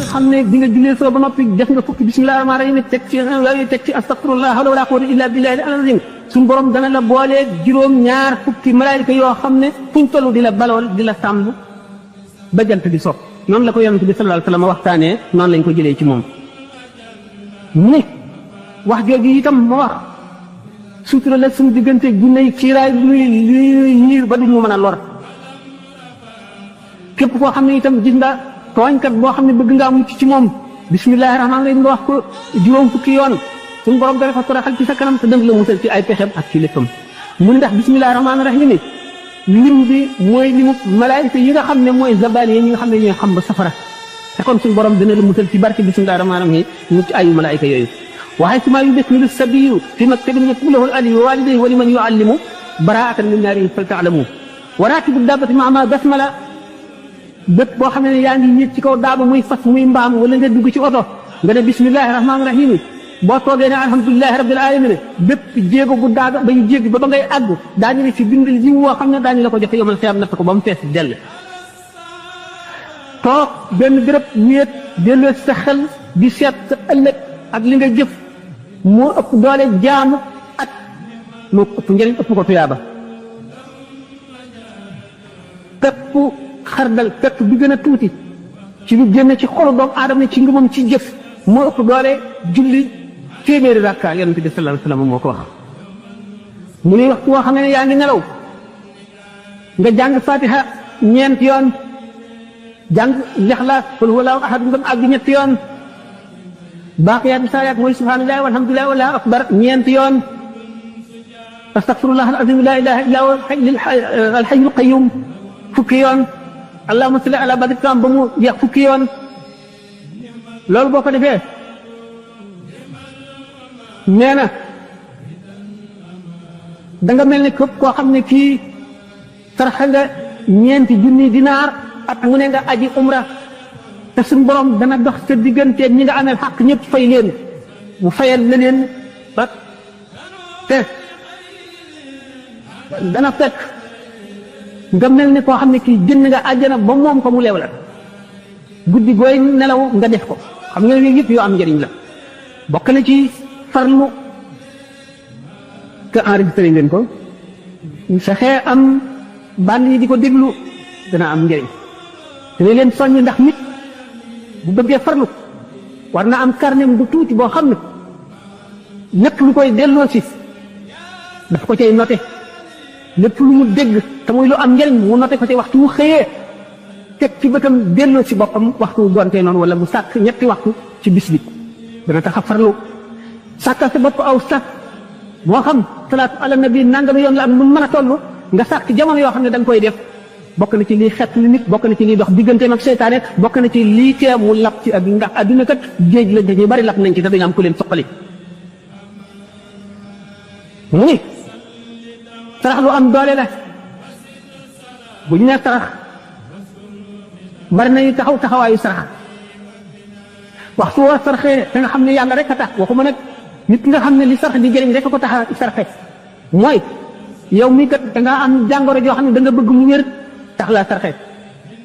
xam ne di nga jullee soo ba noppi def nga fukki bismillah rahmaan rahim teg ci astaghfirullah hawla wala quwwata illa billahi al-azim suñu borom dana la boolee juróom-ñaar fukki malaayika yoo xam ne fuñ toll di la balool di la sàmm ba jant bi sopp noonu la ko yonent bi sallallahu alayhi wasallam waxtaanee noonu lañ ko jëlee ci moom mu ne wax jooju itam ma wax sutura la suñu diggante gunne yi kiiraay luy ñiir ba duñu mën a lor képp koo xam ne itam gis nga tooñkat boo xam ne bëgg ngaa mucc ci moom bismillahi rahmaani rahim nga wax ko juróom fukki yoon suñu borom dana ko toroxal ci sa kanam te dëng la musal ci ay pexem ak ci léppam mu ne ndax bismillahi rahmaani rahim lim bi mooy limu malaayika yi nga xam ne mooy zabaan yi ñi nga xam ne ñooy xam ba safara te kon suñu borom dana la musal ci barke bismillahi rahmaani rahim mucc ayu malaayika yooyu waxay suma yu bismilu sabiyu fi maktabin yaktubuhu al-ali wa walidayhi wa liman yuallimu baraatan min naari fal taalamu wa raatibu daabati ma basmala bépp boo xam ne yaa ngi yéeg ci kaw daaba muy fas muy mbaam wala nga dugg ci oto nga ne bismillahi rahmaani rahim boo toogee ne alhamdulilahi rabbil alamin bépp jéego bu daaga ba ñu jéggi ba ngay àgg daañu ne ci bind li woo xam ne daañu la ko joxe yomal xiyam natt ko ba mu fees dell toog benn béréb wéet delloo sa xel di seet sa ëllëg ak li nga jëf moo ëpp doole jaamu at moo ëpp njëriñ ëpp ko tuyaaba pepp xardal pepp bi gën a tuuti ci lu génn ci xolu doomu aadama ci ngëmam ci jëf moo ëpp doole julli téeméeri rakka yonent bi sallallahu alayhi wasallam moo ko wax mu ne waxtu woo xam ne yaa ngi nelaw nga jàng fatiha ñeent yoon jàng lixlaas qul huwallahu ahad nga àgg ñetti yoon baaqiyaatu saalihaat mooy subhanallahi walhamdulillahi wallahu akbar ñeent yoon astaghfirullah al-azim la ilaha illa huwa al-hayyul qayyum fukki yoon allahumma salli ala badrika ba mu jeex fukki yoon loolu boo ko defee nee na danga mel ne képp koo xam ne kii sarxa nga ñeenti junni dinaar at mu ne nga aji umra te suñu borom dana dox sa diggante ñi nga amee xaq ñëpp fay leen mu fayal la leen ba te dana fekk nga mel ne koo xam ne kii jënd nga àjjana ba moom ko mu leew la guddi gooy nelaw nga def ko xam nga yooyu yëpp yoo am njëriñ la bokk na ci farlu que enregistré ngeen ko fexee am bànn yi di ko déglu dana am njëriñ te leen soññ ndax nit bu bëggee farlu war na am carnet bu tuuti boo xam ne lépp lu koy delloo si daf ko cay noté lépp lu mu dégg te muy lu am njëriñ mu noté ko ci waxtu wu xëyee teg ci bëtam delloo si boppam waxtu wu gontee noonu wala mu sàkk ñetti waxtu ci bis bi dana tax a farlu sàkkal sa bopp aw sax moo xam salaatu ala nabi nangam yoon la am lu mën a toll nga sàkk jamono yoo xam ne da nga koy def bokk na ci lii xet li nit bokk na ci lii dox digganteem ak seytaane bokk na ci lii tee mu lap ci ak ndax adduna kat géej la ñu bari lap nañ ci te dañu am ku leen soqali mu ni sarax lu am doole la bu ñu nee sarax bari nañu taxaw taxawaayu sarax waxtu woo saraxee da nga xam ne yàlla rek a tax waxuma nag nit nga xam ne li sarax di jëriñ rek ko tax a saraxe mooy yow mii kat da ngaa am jàngoro joo xam ne da nga bëgg mu wér tax laa saraxe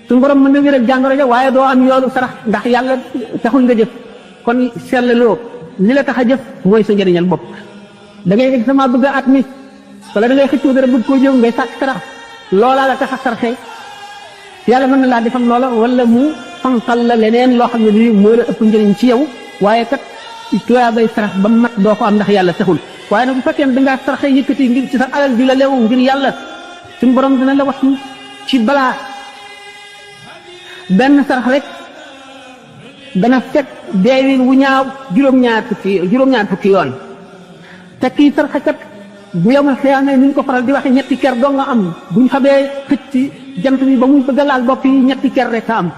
suñu borom mën na wéral jàngoro ja waaye doo am yoolu sarax ndax yàlla taxul nga jëf kon sellaloo li la tax a jëf mooy sa njëriñal bopp da ngay examen bëgg a at mi wala da ngay xëccoo dara bëgg koo jëw ngay sàkk sarax loolaa la tax a saraxe yàlla mën na laa defam loola wala mu fanqal la leneen loo xam ne lii moo la ëpp njëriñ ci yow waaye kat tuyaa bay sarax ba mat doo ko am ndax yàlla taxul waaye nag bu fekkee ne dangaa saraxe yëkkati ngir ci sa alal bi la leew ngir yàlla suñu borom dina la wattu ci balaa benn sarax rek dana fekk deewin wu ñaaw juróom-ñaar fukki yoon te kii saraxe kat bu yomal xiyaamee ni ñu ko faral di waxe ñetti ker doo nga am bu ñu xamee xëcc ci jant bi ba muy bëgg a laal bopp yi ñetti ker rek a am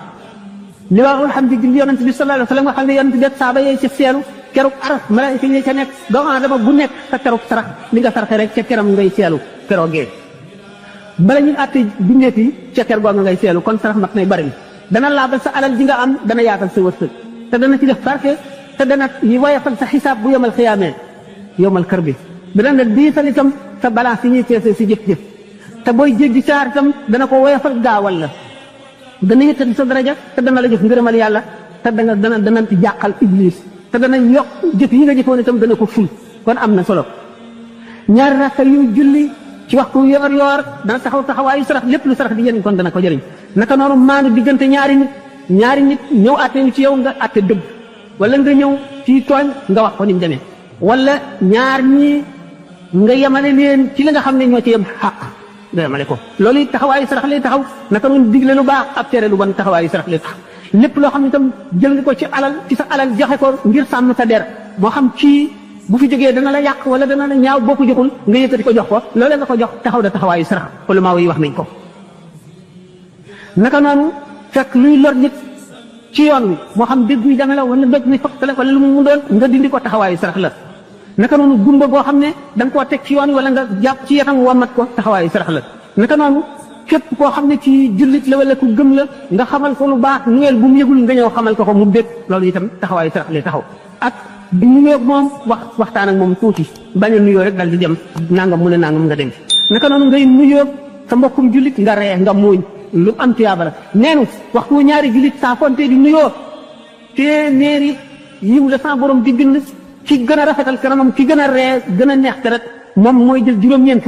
li waa alhamdulilah yonent bi sallallahu alayhi wa sallam nga xam ne yonent bi saaba yee ca seelu keruk aras malaayika yi ca nekk doomu aadama bu nekk sa keruk sarax li nga saraxe rek ca keram ngay seelu keroogee bala ñu àtte bindeet yi ca ker googa ngay seelu kon sarax mat nay bari dana laabal sa alal ji nga am dana yaatal sa wërsëg te dana ci def barke te dana woyofal sa xisaab bu yomal xiyaamee yomal kër bi dana la diisal itam sa balance yi ñuy peese si jëf-jëf te booy jéggi saar itam dana ko woyofal gaawal la dana yëkkati sa daraja te dana la jox ngërëmal yàlla te dana ci jàqal iblis te dana yokk jëf yi nga jëfoon itam dana ko ful kon am na solo ñaari rakka yu julli ci waxtu yor yor dana taxaw taxawaayu sarax lépp lu sarax di jëriñ kon dana ko jëriñ naka noonu maanu diggante ñaari nit ñëw àtte ci yow nga àtte dëgg wala nga ñëw ci tooñ nga wax ko ni mu demee wala ñaar ñi nga yemale leen ci li nga xam ne ñoo ci yem xaq nga yemale ko loolu it taxawaayu sarax lay taxaw naka noonu digle lu baax ab tere lu bon taxawaayu sarax lay taxaw lépp loo xam ne itam jël nga ko ci sa alal joxe ko ngir sàmm sa der moo xam ci bu fi jógee dana la yàq wala dana la ñaaw boo ko joxul nga yëkkati ko jox ko loolee nga ko jox taxaw da taxawaayu sarax ulama yi wax nañ ko naka noonu fekk luy lor nit ci yoon wi moo xam dégg yi danga la wala doj mi fakk la wala lu mu doon nga dindi ko taxawaayu sarax la naka noonu gumba boo xam ne da nga koo teg ci yoon wi wala nga jàpp ci yatam wamat ko taxawaayu sarax la naka noonu képp koo xam ne ci jullit la wala ku gëm la nga xamal ko lu baax nuweel bu mu yëgul nga ñëw xamal ko mu bég loolu itam taxawaayu sarax lay taxaw ak di nuyoo moom waxtaan ak moom tuuti bañ a nuyoo rek dal di dem nangam mu ne nangam nga dem naka noonu ngay nuyoo sa mbokkum jullit nga ree nga muuñ lu am tuyaaba la neenu waxtu ñaari jullit saa fonte di nuyoo téeméeri yiw la sa borom di bind ci gën a rafetal kanamam ci gën a ree gën a neex deret moom mooy jël juróom-ñeent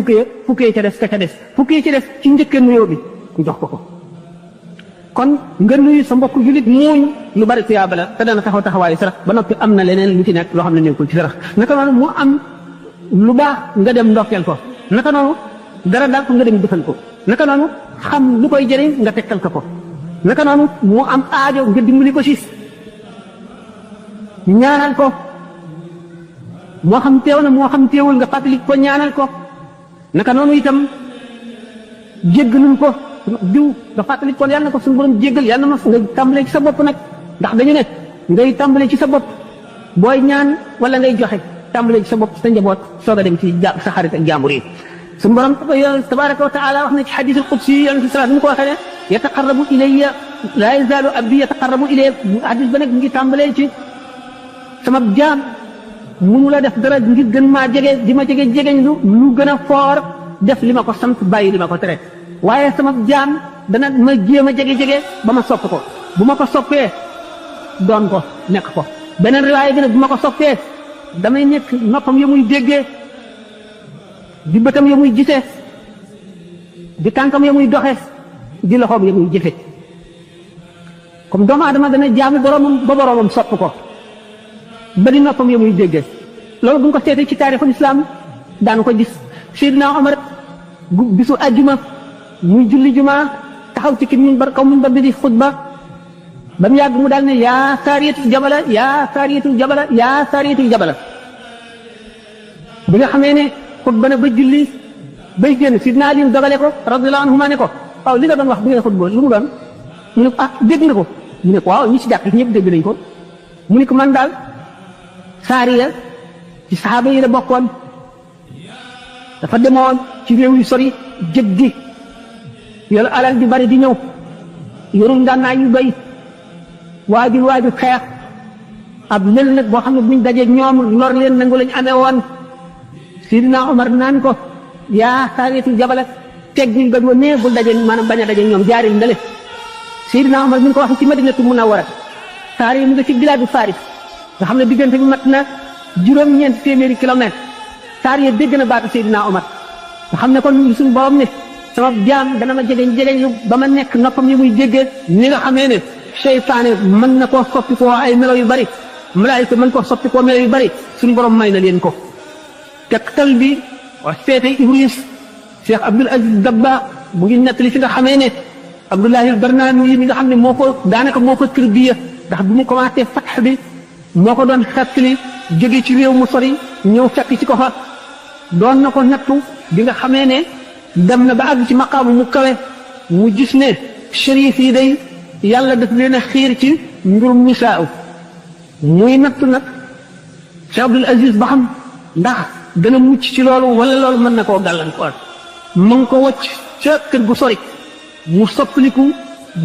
fukkee ca des ka ca des fukkee ca des ci njëkkee nuyoo bi ku jox ko kon nga nuyu sa mbokk jullit muuñ lu bari tuyaaba la te dana taxaw taxawaayu sarax ba noppi am na leneen lu ci nekk loo xam ne nekkul ci sarax naka noonu mu am lu baax nga dem ndokkeel ko naka noonu dara daal ko nga dem defal ko naka noonu xam lu koy jëriñ nga tegtal ko naka noonu mu am aajo nga dimbali ko ci ñaanal ko moo xam teew na moo xam teewul nga fàttali ko ñaanal ko naka noonu itam jéggalul ko diw nga fàttali ko yàlla na ko suñu borom jéggal yàlla na nga tàmbalee ci sa bopp nag ndax dañu ne ngay tàmbalee ci sa bopp booy ñaan wala ngay joxe tàmbalee ci sa bopp sa njaboot soog a dem ci sa xarit ak jàmbur yi suñu borom tabaraka wa taala wax na ci xadis al qudsi yonent bi salaam ko waxee ne yataqarrabu ilayya laa yazaalu abdi yataqarrabu ilayya xadis ba nag mu ngi tàmbalee ci sama jaam munu la def dara ngir gën maa jege di ma jege jegeñ lu gën a foor def li ma ko sant bàyyi li ma ko tere waaye sama jaam dana ma jéem a jege ba ma sopp ko bu ma ko soppee doon ko nekk ko beneen riwaaya bi nag bu ma ko soppee damay nekk noppam ya muy déggee di bëtam ya muy gisee di tànkam ya muy doxee di loxoom ya muy jëfe comme doomu aadama dana jaamu boromam ba boromam sopp ko ba di noppam ya muy déggee loolu bu ñu ko seetee ci taarixul islam daanu ko gis Seydina Omar bisu àjjuma muy julli juma taxaw ci minbar kaw minbar bi di xutba ba mu yàgg mu daal ne yaa saariyatul jabala yaa saariyatul jabala yaa saariyatul jabala bi nga xamee ne xutba na ba julli bay génn Sidna Ali dogale ko radiyallahu anhuma ne ko waaw li nga doon wax bi nga xutba lu mu doon mu ne ko ah dégg nga ko mu ne ko waaw ñi ci jàkk ñëpp dégg nañ ko mu ne ko man daal saariya ci saxaaba yi la bokkoon dafa demoon ci réew yu sori jëggi yor alal di bari di ñëw yorul ngànnaay yu doy waaju xeex ab lël nag boo xam ne buñ dajee ñoom lor leen nangu lañ amee woon Sidina Omar naan ko yaa saariyatul jabala teggil ba ma nee bul daje maanaam bañ a daje ñoom jaaril ndale Sidina Omar mi ngi ko wax ci Madinatu Munawwara saariya mu nga ci bilaadu Faris nga xam ne diggante bi mat na juróom-ñeent téeméeri kilomètre saariya dégg na baatu Sidina Omar nga xam ne kon suñu borom ne sama jaam dana ma jegeñ lu ba ma nekk noppam yi muy déggee ni nga xamee ne seytaane mën na koo soppi koo ay melo yu bari malaayika mën koo soppi koo melo yu bari suñu borom may na leen ko tegtal bi wax seete Ibris Cheikh Abdul Aziz Dabba mu ngi nettali fi nga xamee ne Abdullahi al-Barnaami yi mi nga xam ne moo ko daanaka moo ko tërbiya ndax bi mu commencé fatx bi moo ko doon xettali jóge ci réew mu sori ñëw fekk ci ko fa doon na ko nattu bi nga xamee ne dem na ba àgg ci maqaamu mu kawe mu gis ne shérif yi day yàlla daf leen a xiir ci mbirum nisaaw muy nattu nag Cheikh Abdul Aziz ba xam ndax dana mucc ci loolu wala loolu mën na koo gàllankoor mu ngi ko wacc ca kër gu sori mu soppaliku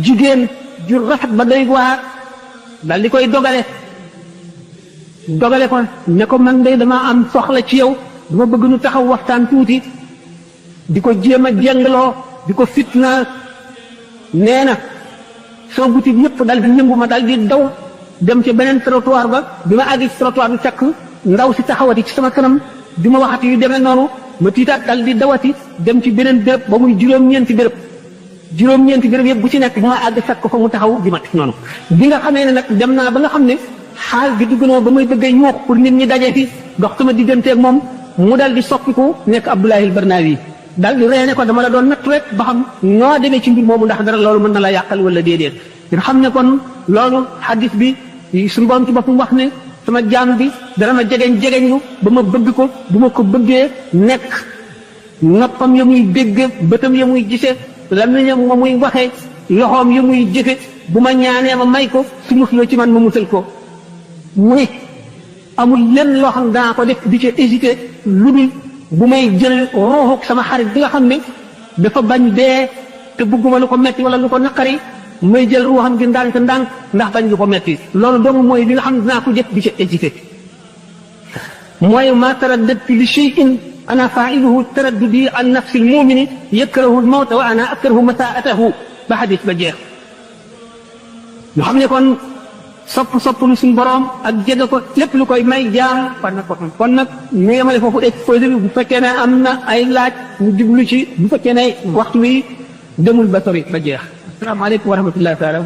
jigéen ju rafet ba doy waar dal di koy dogale ko ne ko man day dama am soxla ci yow dama bëgg nu taxaw waxtaan tuuti di ko jéem a jengloo di ko fitna nee na soo butit yëpp dal di ñëngu ma dal di daw dem ci beneen trottoir ba bi ma àgg ci trottoir bi fekk ndaw si taxawati ci sama kanam di ma waxati yu demee noonu ma tiitaat dal di dawati dem ci beneen béréb ba muy juróom-ñeenti béréb yëpp bu ci nekk bu ma àgg fekk ko fa mu taxaw di ma def noonu bi nga xamee ne nag dem naa ba nga xam ne xaal bi dugg na ba may bëggee ñuux pour nit ñi daje fi dox sama digganteeg moom mu dal di soppiku nekk Abdoulaye al-Barnawi dal di reene ko dama la doon natt rek ba xam noo demee ci mbir moomu ndax dara loolu mën na la yàqal wala déedéet nga xam ne kon loolu hadis bi suñu borom ci boppam wax ne sama jaam bi dara ma jegeñlu ba ma bëgg ko bu ma ko bëggee nekk noppam ya muy dégg bëtam ya muy gise lamiñam ma muy waxee loxoom ya muy jëfe bu ma ñaanee ma may ko su musloo ci man ma musal ko mu ne amul lenn loo xam ne danaa ko def di ci hésité lu dul bu may jël ruuxuk sama xarit bi nga xam ne dafa bañ dee te bëgguma lu ko metti wala lu ko naqari may jël ruuxam gi ndànk ndax bañ lu ko metti loolu doomu mooy li nga xam ne dinaa ko def di ci hésité mooy ma taraddadtu li shay'in ana fa'iluhu taraddudi an nafsi al-mu'mini yakrahu al-mawta wa ana akrahu masaa'atahu ba xadis ba jeex ñu xam ne kon sopp lu suñu borom ak jege ko lépp lu koy may jaam war na ko kon nag ñu yemale foofu exposé bi bu fekkee ne am na ay laaj ñu jublu ci bu fekkee ne waxtu wi demul ba sori ba jeex asalaamaaleykum wa rahmatullahi taala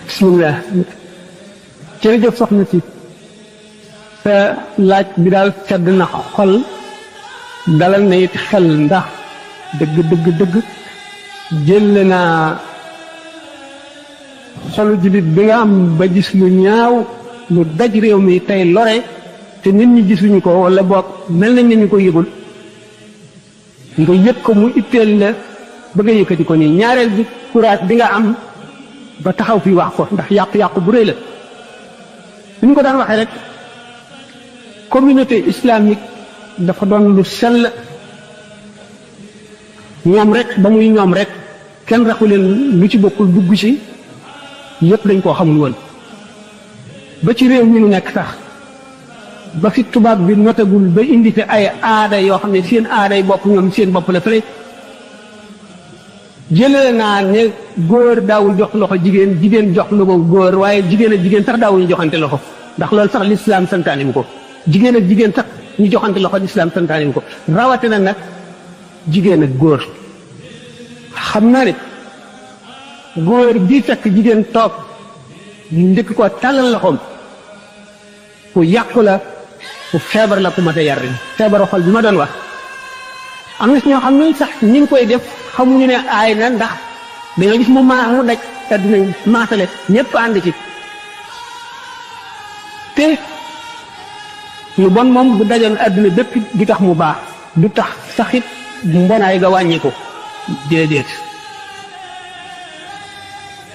bismillah jërëjëf soxna si sa laaj bi daal sedd na xol dalal na it xel ndax dëgg jël naa xolu jullit bi nga am ba gis lu ñaaw lu daj réew mi tey lore te nit ñi gisuñu ko wala boog mel nañ ne ñu ko yëgul nga yëg ko mu itteel la bëgg a yëkkati ko nii ñaareel bi courage bi nga am ba taxaw fi wax ko ndax yàqu-yàqu bu rëy la li ñu ko daan waxee rek communauté islamique dafa doon lu sell ñoom rek ba muy ñoom rek kenn raxu leen lu ci bokkul dugg ci yëpp dañ koo xamul woon ba ci réew mi nu nekk sax ba fi tubaab bi notagul ba indi fi ay aada yoo xam ne seen aaday bopp ñoom seen bopp la fële jëlee naa ne góor daawul jox loxo jigéen jox loxo góor waaye jigéen ak jigéen sax daawuñu joxante loxo ndax loolu sax lislaam santaane mu ko jigéen ak jigéen sax ñu joxante loxo lislaam santaane mu ko rawatina nag jigéen ak góor xam naa ne góor bii fekk jigéen toog ndëkk ko tàllal loxoom ku yàqu la ku feebar la ku mat a yar feebaru xol bi ma doon wax am na si ñoo xam ne sax ñi ngi koy def xamuñu ne aay na ndax dañoo gis mu daj te dinañ maasale ñëpp ànd ci te lu bon moom bu dajoon àdduna bépp du tax mu baax du tax saxit mbonaay ga wàññi ko déedéet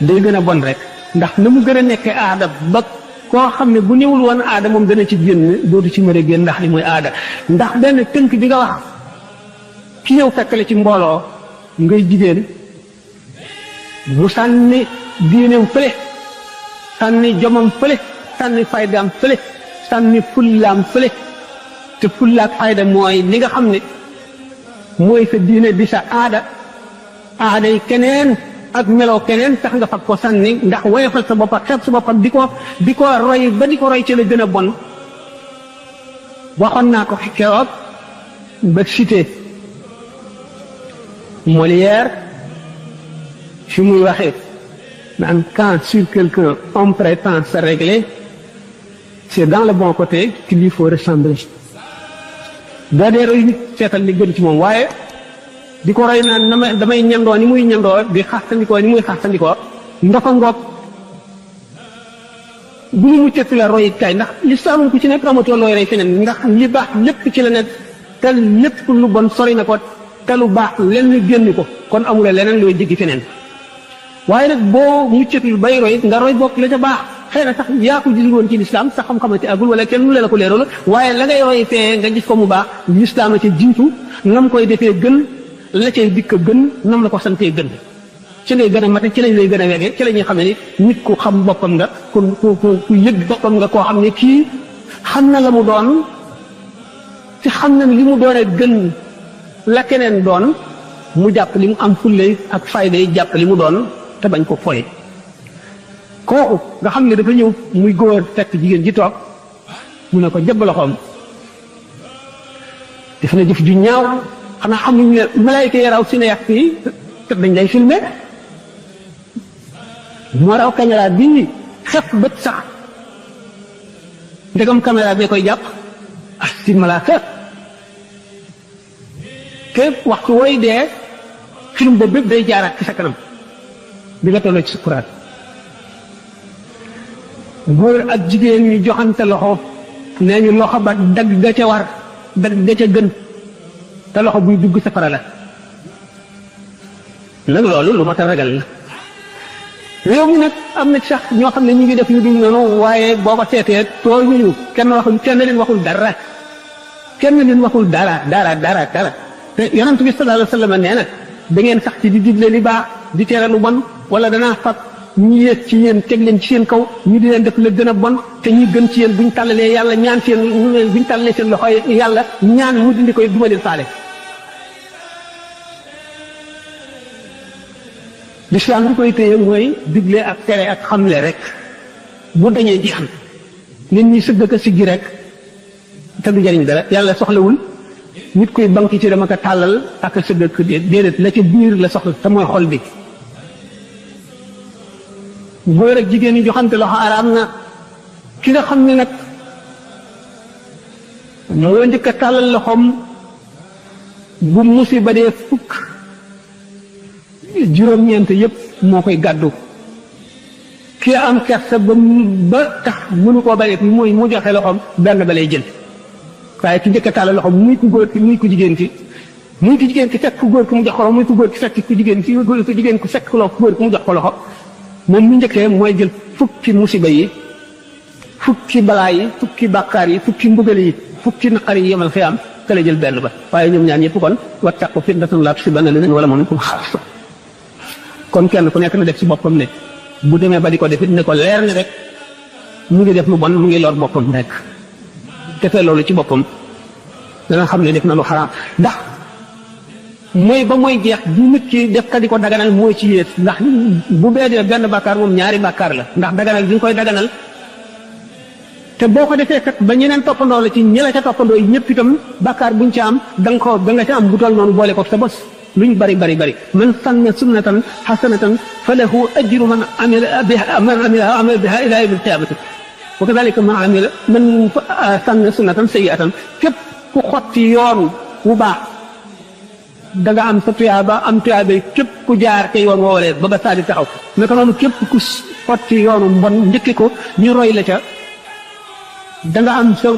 day gën a bon rek ndax na mu gën a nekkee aada ba koo xam ne bu néewul woon aada moom dana ci génn dootu ci mën a génn ndax li mooy aada ndax benn tënk bi nga wax ki ñëw fekkale ci mbooloo ngay jigéen mu sànni diineem fële sànni jomam fële sànni faydaam fële sànni fullaam fële te fullaak fayda mooy li nga xam ne mooy sa diine di sa aada aada yi keneen ak meloo keneen tax nga fag ko sànni ndax woyofal sa bopp ak xeeb sa bopp ak di ko roy ba di ko roy ci la gën a bon waxoon naa ko keroog ba cité Molière fi muy waxee naan quand sur quelqu'un on prétend se régler c'est dans le bon côté qu'il lui faut ressembler boo dee roy nit seetal li gën ci moom waaye di ko roy naan damay ñandoo ni muy ñandoo di xaastandikoo ni muy xaastandikoo ndofa ngoog bu ñu muccati la roy kay ndax lislaam ku ci nekk amatoo looy rey feneen ndax li baax lépp ci la nekk te lépp lu bon sori na ko te lu baax lenn génn ko kon amula leneen looy jéggi feneen waaye nag boo muccatul bay roy nga roy bokk la ca baax xëy na sax yaa ko gisul woon ci lislaam sax xam-xamati agul wala kenn lu leen ko leeral waaye la ngay roy fee nga gis ko mu baax lislaam la ca jiitu nam koy defee gën la cay dikk gën nam la ko santee gën ci lay gën a mate ci lañ lay gën a wege ci la ñuy xam ne nit ku xam boppam nga ku yëg boppam nga koo xam ne kii xam na la mu doon ci xam na li mu doonee gën la keneen doon mu jàpp li mu am fulle ak fayda yi jàpp li mu doon te bañ ko foye kooku nga xam ne dafa ñëw muy góor fekk jigéen ji toog mu ne ko jëbb loxoom def na jëf ju ñaaw xanaa xamuñ ne malaayka yi raw cinéaste yi te dañ lay filmé moo raw caméra bii xef bët sax ndegam caméra bee koy jàpp ak si malaaka képp waxtu wooy dee film boobu bépp day jaaraat ci sa kanam bi nga tolloo ci sukuraat góor ak jigéen ñu joxante loxo nee ñu loxo ba dagg ga ca war dagg ga ca gën te loxo buy dugg safara la nag loolu lu ma ta ragal la réew mi nag am na sax ñoo xam ne ñu ngi def yu dul noonu waaye boo ko seetee tooñuñu kenn leen waxul dara kenn leen waxul dara te yonent bi sallallahu alayhi wa sallam nee na da ngeen sax ci di digle li baax di tere lu bon wala danaa fab ñu yéeg ci yéen teg leen ci seen kaw ñu di leen def la gën a bon te ñi gën ci yéen buñ tàllalee yàlla ñaan seen buñ tàllalee seen loxo yàlla ñaan mu dindi koy duma leen faale lislaam bi koy téye mooy digle ak tere ak xamle rek bu dañee jeex na nit ñi sëgg ka siggi rek te du jariñ dara yàlla soxlawul nit koy banki ci dama ko tàllal ak sëgg ak déedéet la ca biir la soxla te mooy xol bi góor ak jigéen ñi joxante loxo araam na ki nga xam ne nag moo njëkk a tàllal loxoom bu musiba dee fukk juróom-ñeent yëpp moo koy gàddu ki am kersa ba tax mënu koo bari mooy mu joxe loxoom benn ba lay jël waaye ki njëkk a tàllal loxoom muy ku góor ki muy ku jigéen ki muy ku jigéen ki fekk ku góor ki mu jox ko loxo muy ku góor ki fekk ku jigéen ki ku jigéen ku fekk ku góor ki mu jox ko loxo moom mu njëkkee mooy jël fukki musiba yi fukki balaa yi fukki bàkkaar yi fukki mbugal yi fukki naqar yi yemal xiyaam te la jël benn ba waaye ñoom ñaar ñëpp kon wattaqu fitnatan laa tusiibanna llaziina zalamu minkum xaassa kon kenn ku nekk na def ci boppam ne bu demee ba di ko defit ne ko leer ne rek mu ngi def lu bon mu ngi lor boppam rek defee loolu ci boppam dana xam ne def na lu xaraam ndax mooy ba mooy jeex bu nit ki def ka di ko daganal mooy ci yées ndax bu bee dee benn bàkkaar moom ñaari bàkkaar la ndax daganal bi nga koy daganal te boo ko defee kat ba ñeneen toppandoo la ci ñi la ca toppandoo yi ñëpp itam bàkkaar buñ ca am da nga ca am bu toll noonu boole ko sa bos luñ bari man sanna sunnatan hasanatan falahu ajru man amila biha ila yawmil qiyaamati wa kadhalika man sanna sunnatan sayyi'atan képp ku xotti yoon wu baax da nga am sa tuyaaba am tuyaaba képp ku jaar te yoon woowalee ba saa di taxaw naka noonu képp ku xotti yoonu mbon njëkki ko ñu roy la ca da nga am sa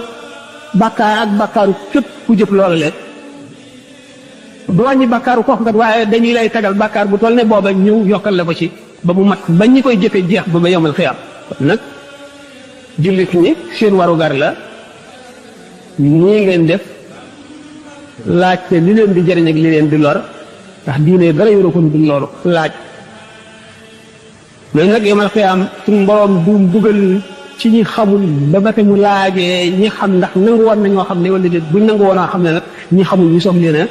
bàkkaar ak bàkkaaru képp ku jëf loolu le du wàññi bàkkaaru kooku kat waaye dañuy lay tagal bàkkaar bu toll ne booba ñëw yokkal la ko ci ba mu mat ba ñi koy jëfe jeex ba yomal xiyaam kon nag jullit ñi seen warugar la ñii ngeen def laajte li leen di jëriñ ak li leen di lor ndax diine dara yoru ko du loolu laaj mais nag yomal xiyaam suñu borom du mbugal ci ñi xamul ba ba te mu laajee ñi xam ndax nangu woon na ñoo xam ne wala déet buñ nangu woon a xam ne nag ñi xamul ñu soog leen a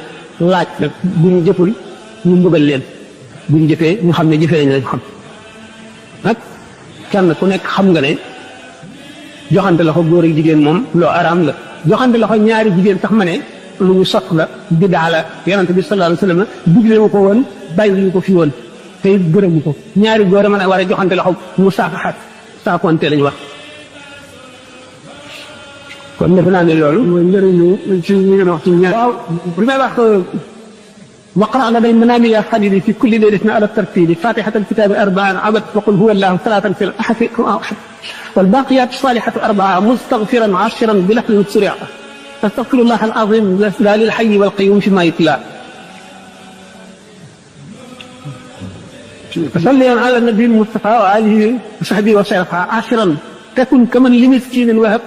laaj nag bu ñu jëful ñu mbugal leen bu ñu jëfee ñu xam ne jëfee nañ lañ xam nag kenn ku nekk xam nga ne joxante loxo góor ak jigéen moom loo araam la joxante loxo ñaari jigéen sax ma ne lu ñu sot la bidaa la yonente bi sallallahu alayhi wasallam digle wu ko woon bàyyi ñu ko fi woon te gërëmu ko ñaari góor a mën a war a joxante loxo mu saafaxat saakonte lañu wax kon defe naa ne loolu mooy njëriñu ci ñu ngeen wax ci ñaar waaw li may wax waqra la day manami ya xalili fi kulli laylatin ala tartili fatihata alkitabi arbaan abad wa qul huwa allahu salatan fi ahfi والباقيات الصالحات أربعة مستغفرا عاشرا بلحظ سريع أستغفر الله العظيم لا للحي والقيوم فيما يتلى فصلي على النبي المصطفى وآله وصحبه وسلم عاشرا تكن كمن لمسكين وهب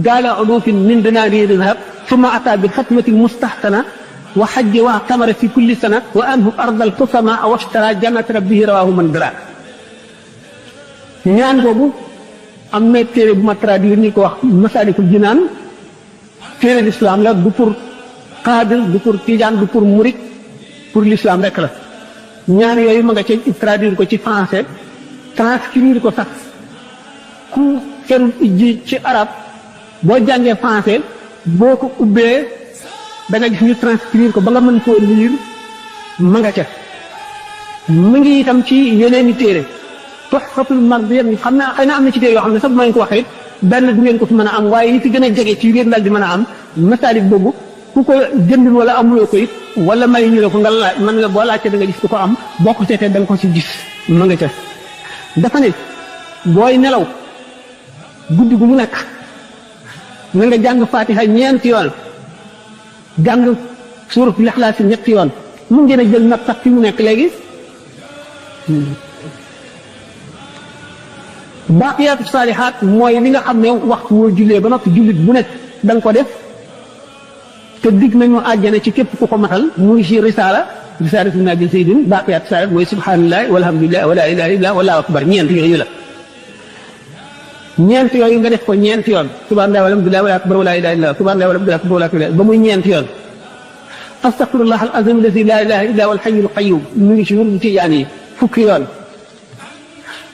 قال ألوف من دنانير ذهب ثم أتى بالختمة المستحسنة وحج واعتمر في كل سنة وأنه أرض القسماء واشترى جنة ربه رواه من درا ñaan boobu am na téere bu ma traduire ñu ko wax Masaalikul Jinaan téere l'islam la du pour xaadir du pour tijaan du pour murit pour l'islam rek la ñaan yooyu ma nga ci traduire ko ci français transcrire ko sax ku kenn ji ci arab boo jàngee français boo ko ubbee da nga gis ñu transcrire ko ba nga mën koo lire ma nga ca mu ngi itam ci yeneeni téere Tuhfatul Mardiya xam naa xëy na am na ci téere yoo xam ne sax ma ko waxee benn du ngeen ko fi mën a am waaye yi fi gën a jege ci ngeen daal di mën a am masaalik boobu ku ko jëndul wala amuloo ko it wala may ñu la ko nga laaj mën nga boo laajte da nga gis ku ko am boo ko seetee da nga ko ci gis ma nga ca dafa ne booy nelaw guddi gu mu nekk na nga jàng Fatiha ñeenti yoon jàng suuratul Ixlaas ñetti yoon mun ngeen a jël nag sax fi mu nekk léegi baaqiyaatu saalihaat mooy li nga xam ne waxtu woo jullee ba noppi jullit bu nekk da nga ko def te dig nañu àjjana ci képp ku ko matal mu ngi ci risalatu nabi sayyidin baaqiyaatu saalihaat mooy subhanallah walhamdulillah wala ilaha illallah wallahu akbar ñeent yooyu la ñeent yooyu nga def ko ñeent yoon subhanallah walhamdulillah wala akbar wala ilaha illallah subhanallah walhamdulillah wala akbar ba muy ñeent yoon astaghfirullah al azim alladi la ilaha illa huwa al hayyul qayyum mu ngi ci wurdu tijaan yi fukki yoon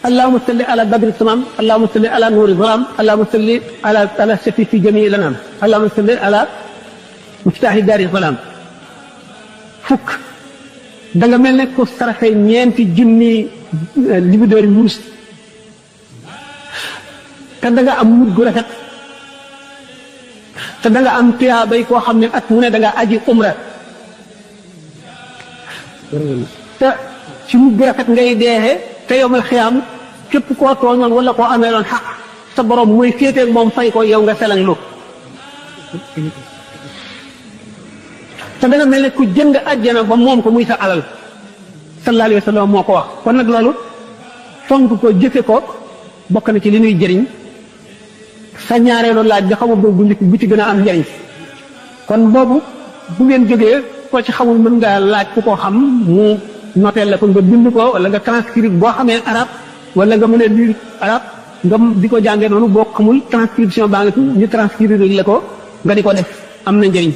اللهم صل على بدر التمام اللهم صل على نور الظلام اللهم صل على الشفيع في جميع الانام اللهم صل على مفتاح دار الظلام fukk da nga mel ne ko saraxee ñeenti junni libidoori wurus te da nga am mujj gu rafet te da nga am tuyaabay koo xam ne at mu ne da nga aji umra te ci mujj gu rafet ngay deexee te yowmal xiyaam képp koo tooñoon wala koo amee loon xaq sa borom mooy féeteeg moom fay ko yow nga selang lu te danga mel ne ku jënd àjjana ba moom ko muy sa alal sallallahu alayhi wa sallam moo ko wax kon nag loolu fonk ko jëfe ko bokk na ci li ñuy jëriñ sa ñaareelu laaj bi xamul boobu bu ci gën a am njëriñ kon boobu bu ngeen jógee koo ci xamul mën nga laaj ku ko xam mu noteel la ko nga bind ko wala nga transcrire boo xamee arab wala nga mën a lire arab nga di ko jàngee noonu boo xamul transcription baa nga fi ñu transcrire la ko nga di ko def am na njëriñ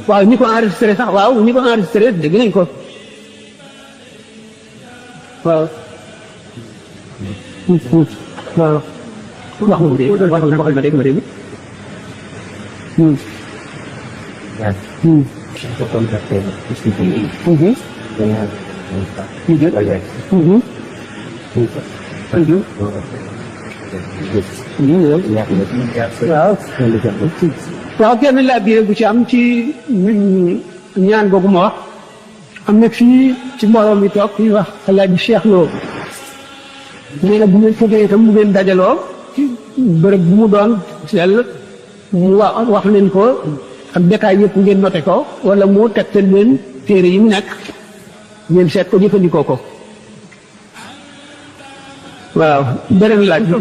waaw ñi ko enregistré sax waaw ñi ko enregistré dégg nañ ko waaw waaw wax ma dégg ma dégg waaw kenn laa biir bu ci am ci ñaan googu ma wax am na fii ci mbooloo mi toog ñuy wax Alaaji Cheikh Lo nee na bu ngeen foogee itam bu ngeen dajaloo ci bërëb bu mu doon sell mu wax leen ko ak détail yëpp ngeen noté ko wala mu tegtal leen téere yi mu nekk ngeen seet ko jëfandikoo ko waaw beneen laaj bi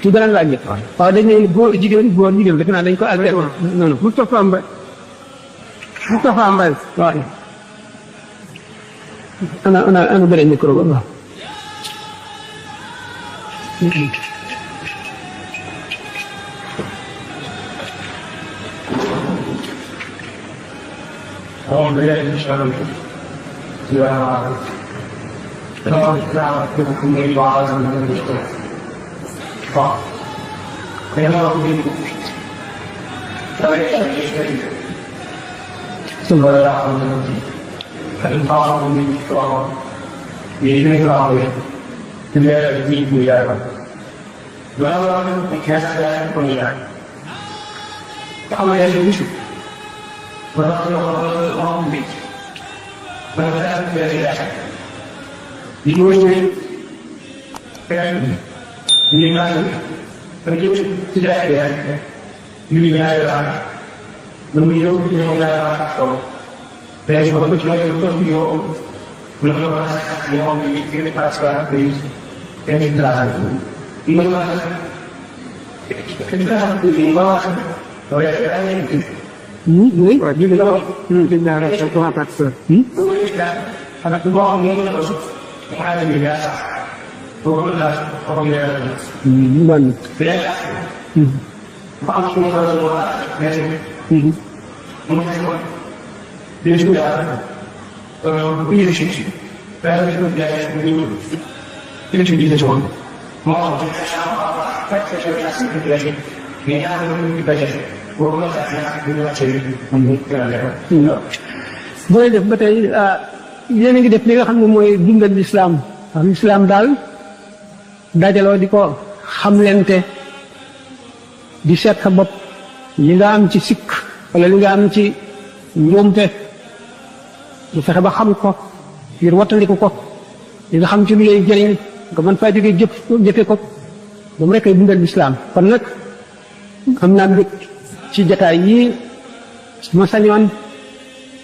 ci beneen laaj bi waaw dañ ne góor jigéen defe naa dañ ko alterné noonu Moustapha Mbaye waaw ana beneen micro ba waaw booy def ba tey yéen a ngi def li nga xam ne mooy dundal lislaam ndax lislaam daal dajaloo di ko xamlente di seet sa bopp li nga am ci sikk wala li nga am ci njuumte du fexe ba xam ko ngir wattandiku ko li nga xam ci lu lay jëriñ nga mën faa jógee jëfe ko moom rek ay dundal lislaam kon nag am naa mbég ci jataay yii ma sañoon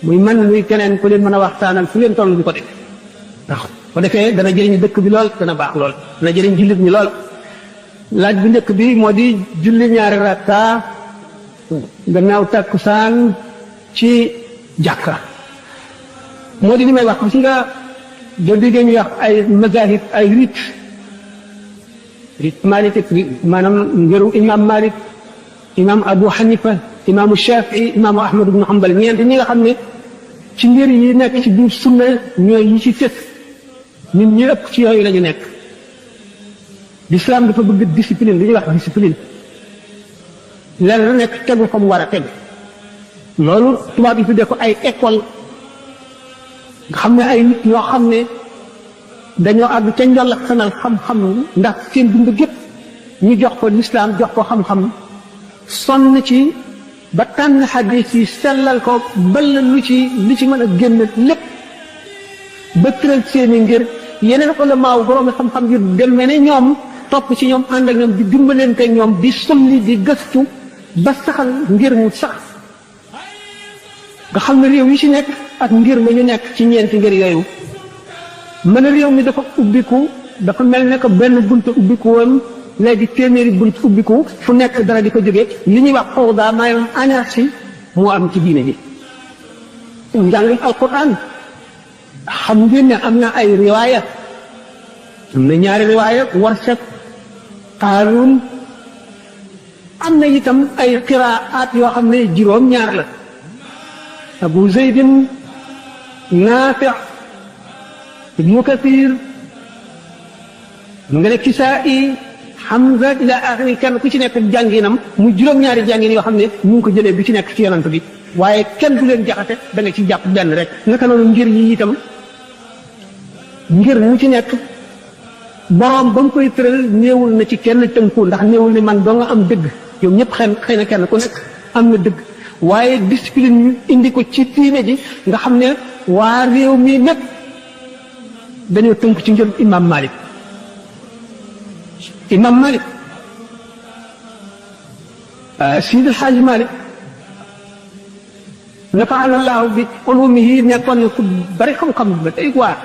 muy man muy keneen ku leen mën a waxtaanal fu leen toll di ko def ndax ko defee dana jëriñ dëkk bi lool dana baax lool dana jëriñ jullit ñi lool laaj bu njëkk bi moo di julli ñaari rakka gannaaw takkusaan ci jàkka moo di li may wax gis nga boo déggee ñuy wax ay mazahib ay rite malitique maanaam ngëru imam Malik imam Abu Hanifa imaamu Shafii imaamu Ahmad ibn Hanbal ñeent ñi nga xam ne ci ngir yi nekk ci biir sunna ñooy yi ci fës ñun ñi ëpp ci yooyu la ñu nekk l'islam dafa bëgg discipline li ñuy wax discipline lenn la nekk tegu fa mu war a tegu loolu tubaab yi tuddee ko ay école nga xam ne ay nit ñoo xam ne dañoo àgg ca njolak sanal xam-xam ndax seen dund gépp ñu jox ko l'islam jox ko xam-xam sonn ci ba tànn xadis yi sellal ko bal lu ci mën a génn lépp ba tëral seeni ngir yeneen ulamaaw boroomi xam-xam yu demee ne ñoom topp ci ñoom ànd ak ñoom di dimbalante ñoom di sulli di gëstu ba saxal ngir mu sax nga xam ne réew yi ci nekk ak ngir ma ñu nekk ci ñeenti ngir yooyu mën a réew mi dafa ubbiku dafa mel ne que benn bunt ubbiku woon léegi téeméeri bunt ubbiku fu nekk dara di ko jógee li ñuy wax fawda maanaam anarchie moo am ci diine ji njàngum alquran xam ngeen ne am na ay riwaaya am na ñaari riwaaya Warsak Qaaruun am na itam ay qiraat yoo xam ne juróom-ñaar la Abu Zaydin Naafi Ibnu Kathir mu nga ne Kisaa'i Hamza ila axiri kenn ku ci nekk jànginam mu juróom-ñaari jàngin yoo xam ne mu ngi ko jëlee bi ci nekk ci yonant bi waaye kenn du leen jaxate da nga ci jàpp benn rek naka noonu ngir yi itam ngir mu ci nekk boroom ba mu koy tëral néewul na ci kenn tënku ndax néewul ne man doo nga am dëgg yow ñëpp xëy na kenn ku nekk am na dëgg waaye discipline ñu indi ko ci diine ji nga xam ne waa réew mi mépp dañoo tënk ci njël imam Malik imam Malik Seydi El Hadji Malik nafaana Allahu bi ulumihi nekkoon na ku bari xam-xam ba tey waa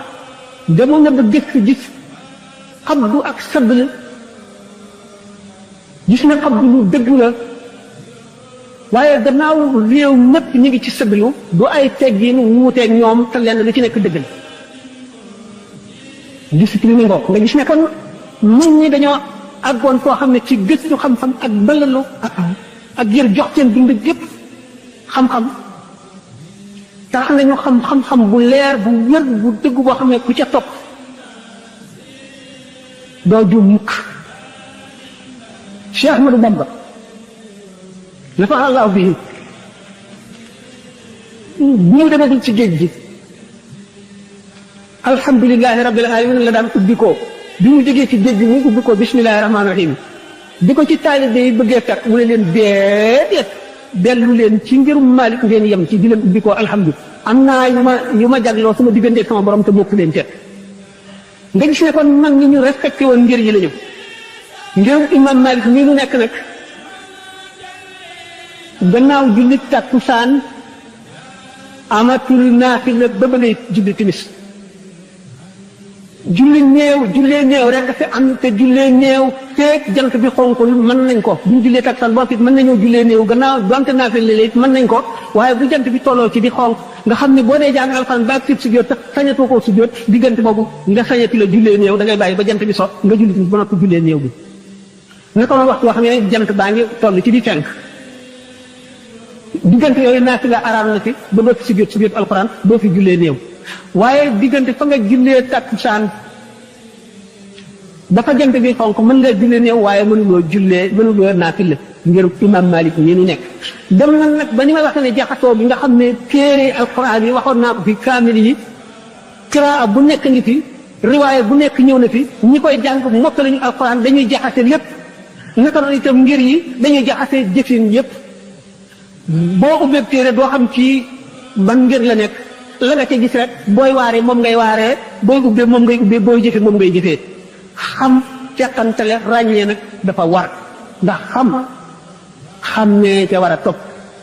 demoon na ba gis xabdu ak sabl gis na xabdu lu dëgg la waaye gannaaw réew mépp ñu ngi ci sablu du ay teggin wuuteeg ñoom te lenn lu ci nekk dëgg la discipline ngoog nga gis ne kon nit ñi dañoo àggoon foo xam ne ci gëstu xam-xam ak bëllalu ak yër jox seen dund gépp xam-xam tax nañu xam-xam bu leer bu wér bu dëgg boo xam ne ku ca topp doo juum mukk Cheikh Ahmadou Bamba nafa Allahu bihi bu mu demagul ci géej gi alhamdulilahi rabbil alamin la daan ubbi ko bi mu jógee ci géej gi mu ubbi ko bismillahi rahmaani rahim bi ko ci taalibe yi bëggee fekk mu ne leen déedéet dellu leen ci ngirum Malik ngeen yem ci di leen ubbi ko alhamdulilah am naa yu ma jagloo sama diggante sama borom te bokk leen cet nga gis ne kon mag ñi ñu respecté woon ngir yi la ñu ngirum imam Malik mii nu nekk nag gannaaw jullit takkusaan amatul naafila ba ba ngay julli timis jullee néew rek dafa am te jullee néew feek jant bi xonkul mën nañ ko bu ñu jullee takkusaan boo fit mën nañoo jullee néew gannaaw donte naafila la it mën nañ ko waaye bu jant bi tolloo ci di xonk nga xam ne boo dee jàng alxuraan ba ak sujjóot te sañatoo koo sujjóot diggante boobu nga sañati la jullee néew da ngay bàyyi ba jant bi so nga julli timis ba noppi jullee néew bi naka ma waxtu boo xam ne jant baa ngi toll ci di fenk diggante yooyu naafila araam na fi ba doo fi sujjóot alxuraan doo fi jullee néew waaye diggante fa nga jullee takkusaan dafa jant bi xonk mën nga jullee néew waaye mënuloo naafila ngir imam Malik ñi ñu nekk dem na nag ba ni ma waxee ne jaxasoo bi nga xam ne téere alxuraan yi waxoon naa ko fi kaamil yi kiraa bu nekk ngi fi riwaaya bu nekk ñëw na fi ñi koy jàng mokk lañu alxuraan dañuy jaxase lépp naka noonu itam ngir yi dañuy jaxase jëfin yépp boo ubbee téere doo xam ci ban ngir la nekk la nga ca gis rek booy waaree moom ngay waaree booy ubbee moom ngay ubbee booy jëfee moom ngay jëfee xam teqantale ràññee nag dafa war ndax xam ne te war a topp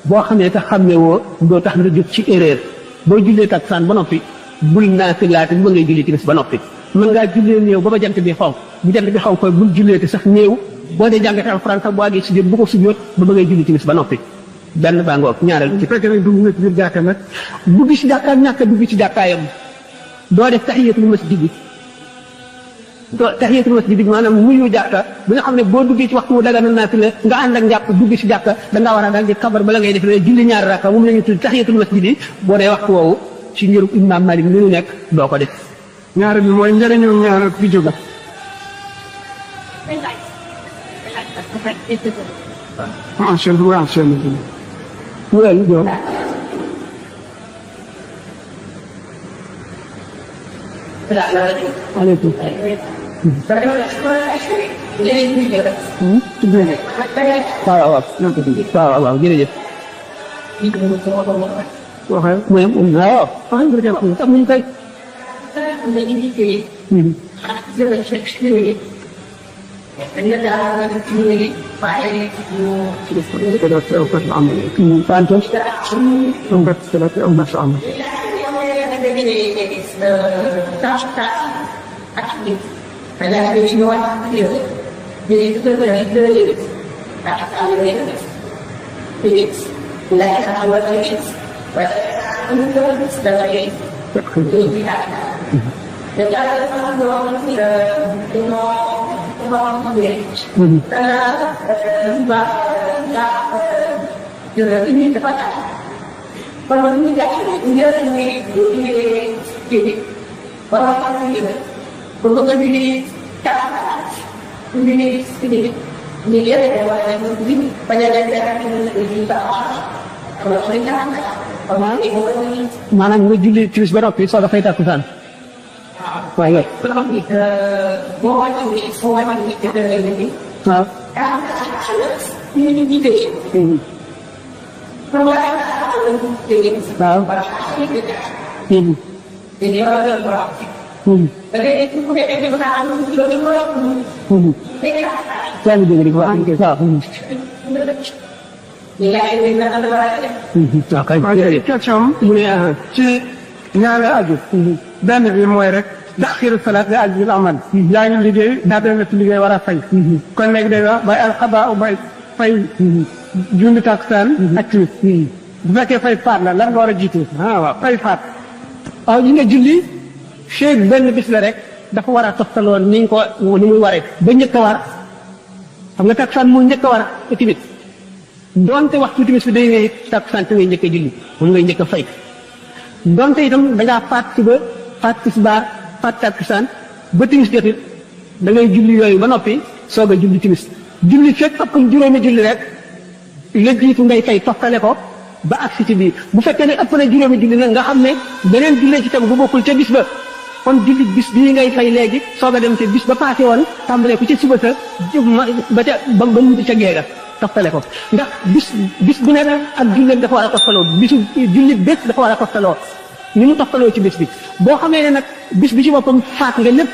boo xamee te xam ne woo doo tax nga jóg ci erreur boo jullee takkusaan ba noppi bul naafilaate ba ngay jullee timis ba noppi mën ngaa jullee néew ba jant bi xonk bu jant bi xonk bul jullee te sax néew boo dee jàngate alxuraan sax boo àggee sujjóot bu ko sujjóot ba ngay julli timis ba noppi benn baa ngoog ñaareel ci fekkee nag dugg nga ci biir jàkka nag dugg ci jàkka ñàkk dugg ci jàkkaayam doo def tahiyatul masjid bi tahiyatul masjid bi maanaam nuyu jàkka bi nga xam ne boo duggee ci waxtu wu daga na naafila nga ànd ak njàpp dugg ci jàkka dangaa war a daal di kabar bala ngay def julli ñaari rakka moom la ñu tudd tahiyatul masjid bi boo dee waxtu woowu ci ngirum imam Malik li ñu nekk doo ko def ñaar bi mooy njëriñu ñaar fi jóga Well, you go. Alaikum. Waaw jërëjëf. Waxee mooy waaw. Am nañu kay. maanaam nga julli timis ba noppi soo dafay takkusaan waaye waaw waaw yaa ngi dégg di ko wax waaw. question mu ne ci ñaari aju. benn bi mooy rek. taxiru salaat bi ajjul amal. yaa ngi liggéey daa dem ci liggéey war a fay. kon léegi day wax bay alxaba bay fay. julli takkusaan ak timis. bu fekkee fay faat la lan nga war a jiitu. waaw fay faat. waaw ñu nga julli. feeg benn bis la rek dafa war a toftaloon ni ñu ko ni muy waree ba njëkk a war xam nga takkusaan mu njëkk a war a timis donte waxtu timis bi day ngay takkusaan te ngay njëkk a julli moom ngay njëkk a fay donte itam dangaa faat suba faat tisbaar faat takkusaan ba timis jotit da ngay julli yooyu ba noppi soog a julli timis julli fekk ëpp juróomi julli rek la jiitu ngay fay toftale ko ba agsi ci biir bu fekkee ne ëpp na juróomi julli nag nga xam ne beneen jullee ci tam bu bokkul ca bis ba kon julli bis bii ngay fay léegi soog a dem ci bis ba passé woon tàmbalee ko ci suba sa ba ca ba mujj ca geega toftale ko ndax bis bu ne ak julleem dafa war a toftaloo bisu julli bés dafa war a toftaloo ni mu toftaloo ci bis bi boo xamee ne nag bis bi ci boppam faat nga lépp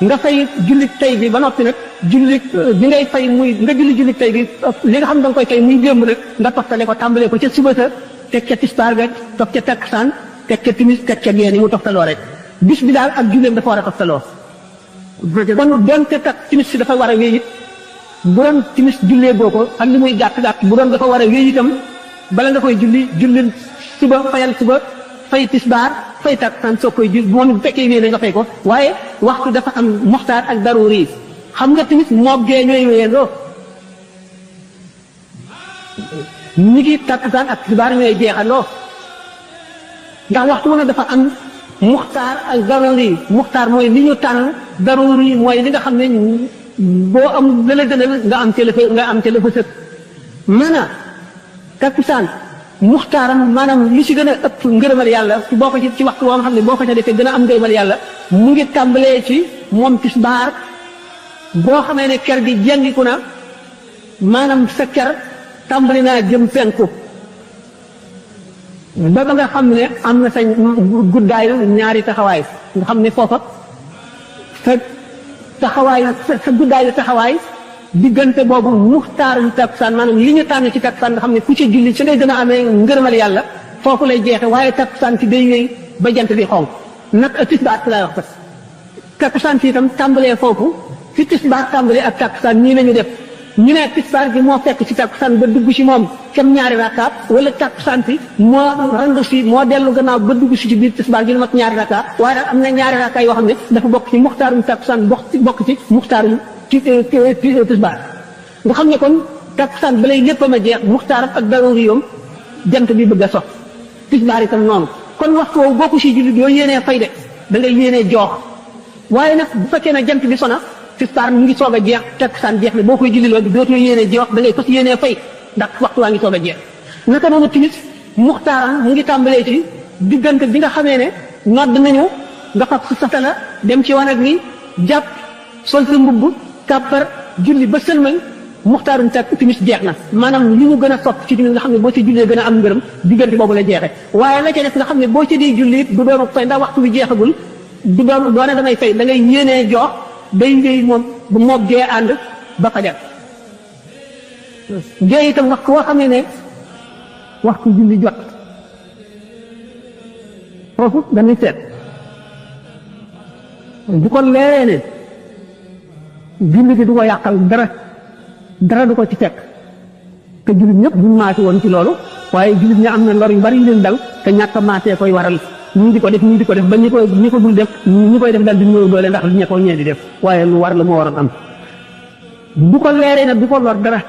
nga fay julli tey bi ba noppi nag julli bi ngay fay muy nga julli tey bi li nga xam da nga koy fay muy démb nag nga toftale ko tàmbalee ko ca suba sa teg ca tisbaar ga toog ca takkusaan teg ca timis teg ca gee ni mu toftaloo rek bis bi daal ak julleem dafa war a toftaloo kon donte tak timis si dafa war a wéy it bu doon timis jullee boo ko ak li muy gàtt bu doon dafa war a wéy itam bala nga koy julli suba fayal suba fay tisbaar fay takkusaan soo koy julli moom bu fekkee wéy na nga fay ko waaye waxtu dafa am muxtaar ak daruri xam nga timis moog gee ñooy wéyandoo ñi ngi takkusaan ak tisbaar ñooy jeexandoo ndax waxtu mu ne dafa am muxtaar ak daruri muxtaar mooy li ñu tànn daruri mooy li nga xam ne boo am lële gënal nga am ca la fa sët maanaam takkusaan muxtaaram maanaam li si gën a ëpp ngërëmal yàlla boo ko ci waxtu woo nga xam ne boo ko ca defee gën a am ngërëmal yàlla mu ngi tàmbalee ci moom tisbaar boo xamee ne ker gi jengiku na maanaam sa ker tàmbali naa jëm penku ba nga xam ne am na sa guddaayu ñaari taxawaay nga xam ne foofa sa taxawaay sa guddaayu taxawaay diggante boobu muxtaaru takkusaan maanaam li ñu tànn ci takkusaan nga xam ne ku ci julli ci ngay gën a amee ngërëmal yàlla foofu lay jeexe waaye takkusaan ci day wéy ba jant bi xonk nag tisbaar ci laay wax sax takkusaan ci itam tàmbalee foofu fi tisbaar tàmbalee ak takkusaan nii lañu def ñu ne tisbaar bi moo fekk ci takkusaan ba dugg ci moom kem ñaari rakkaat wala takkusaan si moo randu si moo dellu gannaaw ba dugg si ci biir tisbaar gi lu mat ñaari rakkaat waaye daal am na ñaari rakkaat yoo xam ne dafa bokk ci muxtaarum takkusaan bokk ci muxtaarum tisbaar nga xam ne kon takkusaan balay léppam a jeex muxtaaram ak daruri yoom jant bi bëgg a sox tisbaar itam noonu kon waxtu woowu bokku si jullit yoo yéenee fay de da ngay yéenee joox waaye nag bu fekkee ne jant bi sona tisbaar mu ngi soog a jeex takkusaan jeex ne boo koy julli loolu dootoo yéenee joox da ngay fas yéenee fay ndax waxtu waa ngi soog a jeex naka noonu timis muxtaaram mu ngi tàmbalee ci diggante bi nga xamee ne nodd nañu nga fab sa satala dem ci wanag wi jàpp sol sa mbubb kàppar julli ba sëlmal muxtaarum tak timis jeex na maanaam li mu gën a sopp ci timis nga xam ne boo ci jullee gën a am ngërëm diggante boobu la jeexee waaye la ca def nga xam ne boo ci di julli du doon fay ndax waxtu bi jeexagul du doone damay fay da ngay yéenee jox day ngay moom bu moog gee ànd ba fajar gee itam waxtu woo xam ne waxtu julli jot foofu dañuy seet bu ko leeree ne julli gi du ko yàqal dara du ko ci fekk te jullit ñëpp buñ maati woon ci loolu waaye jullit ñi am na lor yu bari yu leen dal te ñàkk a maatee koy waral ñii di ko def ñii di ko def ba ñi ko dul def ñi koy def dal di ñëw doole ndax li ñe ko ñee di def waaye lu war la moo waroon am bu ko leeree nag du ko lor dara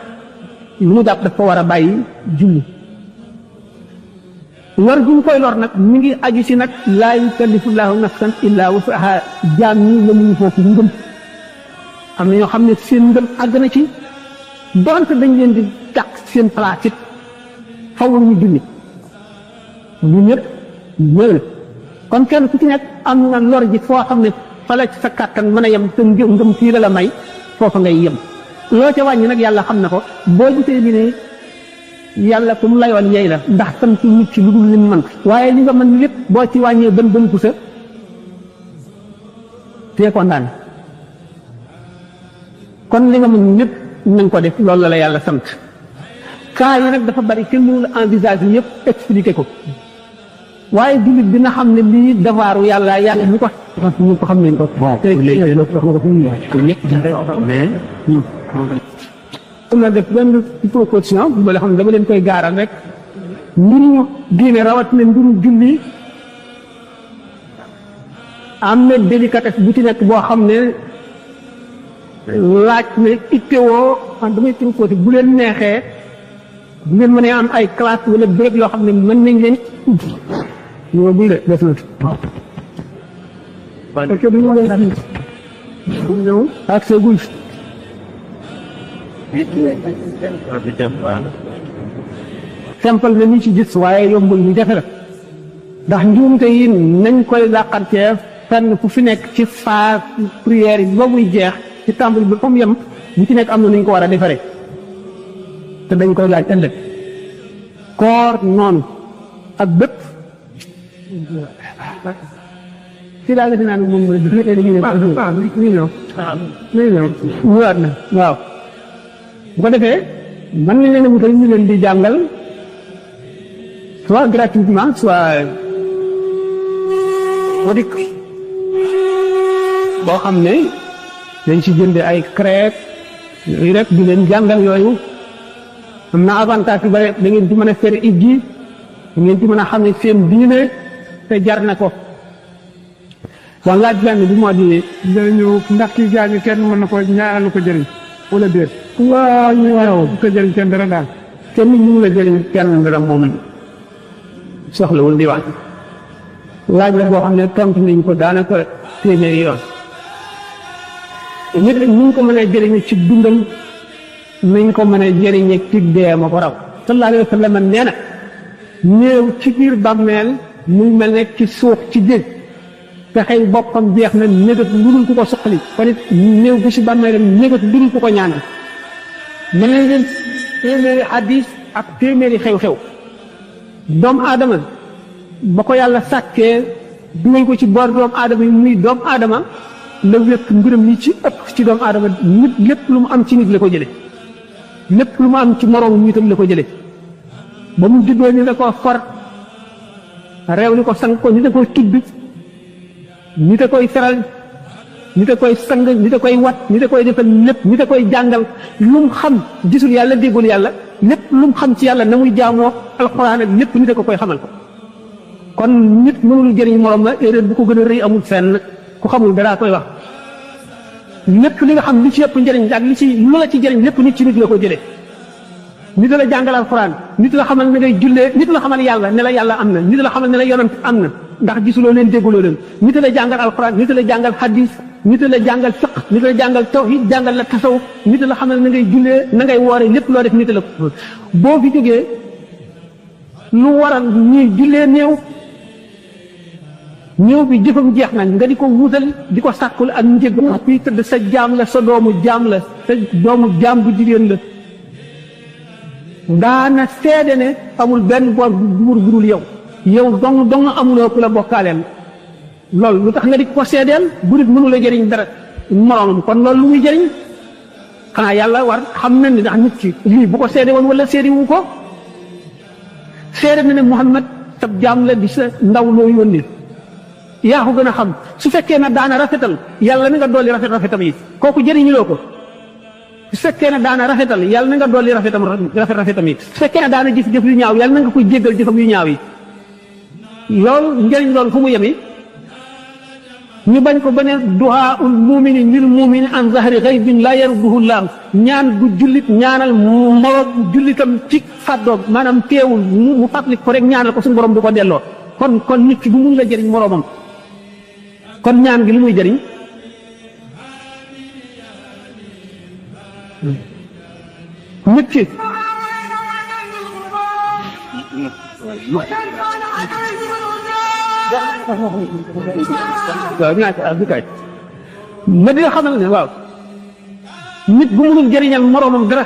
lu mu jàpp daf ko war a bàyyi julli lor bu ñu koy lor nag mi ngi aju si nag laa yukallifullahu nafsan illa wusaha jaam ñi yemuñu foofu ngëm am na ñoo xam ne seen ngëm àgg na ci doonte dañ leen di tàq seen place it faw ñu julli ñu ñëpp ñëw kon kenn ku ci nekk am na lor ji foo xam ne fa la sa kàttan mën a yem te ngëm fii la may foofa ngay yem loo ca wàññi nag yàlla xam na ko boo gisee bi ne yàlla ku mu layoon yey la ndax tam ci nit ci lu dul lim mën waaye li nga mën lépp boo ci wàññee bën pusa tee kontaan kon li nga mën ñëpp nañ ko def loolu la la yàlla sant cas yi nag dafa bari kenn mënul envisage yëpp expliqué ko waaye jullit dina xam ne lii devoiru yàlla ñu ko xam nañ ko mais na def benn proposition bu la xam ne dama leen koy gaaral rek mbiru diine rawat ne mbiru julli am na délicatesse bu ci nekk boo xam ne laaj ne ittewoo man damay proposé bu leen neexee bu ngeen mënee am ay classe wala béréb yoo xam ne mën nañ leen ubbi ñoo buy de def na parce que duñu ñëw ak sa guy simple na ni ci gis waaye yombul ñu jafe la ndax njuumte yi nañ koy làqantee fenn fu fi nekk ci phase prière yi ba muy jeex ci tàmbali bi fa mu yem bu ci nekk am na nu ñu ko war a defaree te dañ koy laaj ëllëg koor noonu ak bépp ci daal nga dinaa ne moom mooy dañu ñëwaat na waaw bu ko defee mën nañ leen a wutal ñu leen di jàngal soit gratuitement soit modik boo xam ne dañ ci jënde ay crêpe yooyu rek di leen jàngal yooyu am na avantage yu bare da ngeen ci mën a fere it ji da ngeen ci mën a xam ne seen diine te jar na ko waaw laaj benn bi moo di dañu ndax kii gaañu kenn mën na ko ñaanal ko jëriñ wala déet waaw waaw bu ko jëriñ kenn dara daal kenn mënu la jëriñ kenn dara moom soxlawul di wax laaj la boo xam ne tontu nañ ko daanaka téeméeri yoon nit ñu ngi ko mën a jëriñe ci dundam nañ ko mën a jëriñe ci dee ma ko raw sallallahu alayhi wa sallam nee na néew ci biir bàmmeel muy mel ne ci suuf ci géej fexey boppam jeex na négat lu dul ku ko suqali kon it néew bi si bàmmeelam négat lu dul ku ko ñaanal mën na leen téeméeri hadis ak téeméeri xew-xew doomu aadama ba ko yàlla sàkkee dugal ko ci boor doomu aadama yi muy doomu aadama la wékk mbiram yi ci ëpp ci doomu aadama nit lépp lu mu am ci nit la ko jële lépp lu mu am ci moroomu nitam la ko jële ba mu juddoo ni da ko for réew ni ko sang ko ni da koy tudd nit a koy feral nit a koy sang nit a koy wat nit a koy defal lépp nit a koy jàngal lu mu xam gisul yàlla déggul yàlla lépp lu mu xam ci yàlla na muy jaamoo alxuraan ak lépp nit a ko koy xamal ko kon nit mënul jëriñ morom la erreur bu ko gën a rëy amul fenn ku xamul dara koy wax lépp li nga xam li ci ëpp njëriñ ak li ci lu la ci jëriñ lépp nit ci nit la ko jëlee nit la jàngal alxuraan nit la xamal ne ngay jullee nit la xamal yàlla ne la yàlla am na nit la xamal ne la yonent am na ndax gisuloo leen dégguloo leen nit la jàngal alxuraan nit la jàngal hadis nit la jàngal fiq nit la jàngal tawhid jàngal la tasawuf nit la xamal na ngay jullee na ngay woore lépp loo def nit la ko boo fi jógee lu waral ñuy jullee néew bi jëfam jeex nañ nga di ko wutal di ko sàkkul ak njëg fii tëdd sa jaam la sa doomu jaam la sa doomu jaam bu jigéen la daana seede ne amul benn boor buur bu dul yow dong amuloo ku la bokkaaleel loolu lu tax nga di ko seedeel bu nit mënu la jëriñ dara moroomam kon loolu lu muy jëriñ xanaa yàlla war xam na ni ndax nit ki lii bu ko seede woon wala seede wu ko seede na ne Muhammad sab jaam la di sa ndaw loo yónni yaa ko gën a xam su fekkee na daana rafetal yàlla na nga dolli rafetam yi kooku jëriñuloo ko su fekkee ne daana rafetal yàlla na nga dolli rafetam yi su fekkee ne daana jëf yu ñaaw yàlla na nga koy jéggal jëfam yu ñaaw yi loolu njëriñ loolu fu mu yemi ñu bañ ko ba ne du'aa'ul mu'mini lil mu'mini an zahri ghaybin la yarduhu llaahu ñaan gu jullit ñaanal moroom jullitam ci fàddoog maanaam teewul mu fàttali ko rek ñaanal ko suñu borom du ko delloo kon nit ki bu mun la jëriñ moroomam kon ñaan gi lu muy jëriñ nit ki waaw ma dina xamal ne waaw nit bu munul jëriñal moroomam dara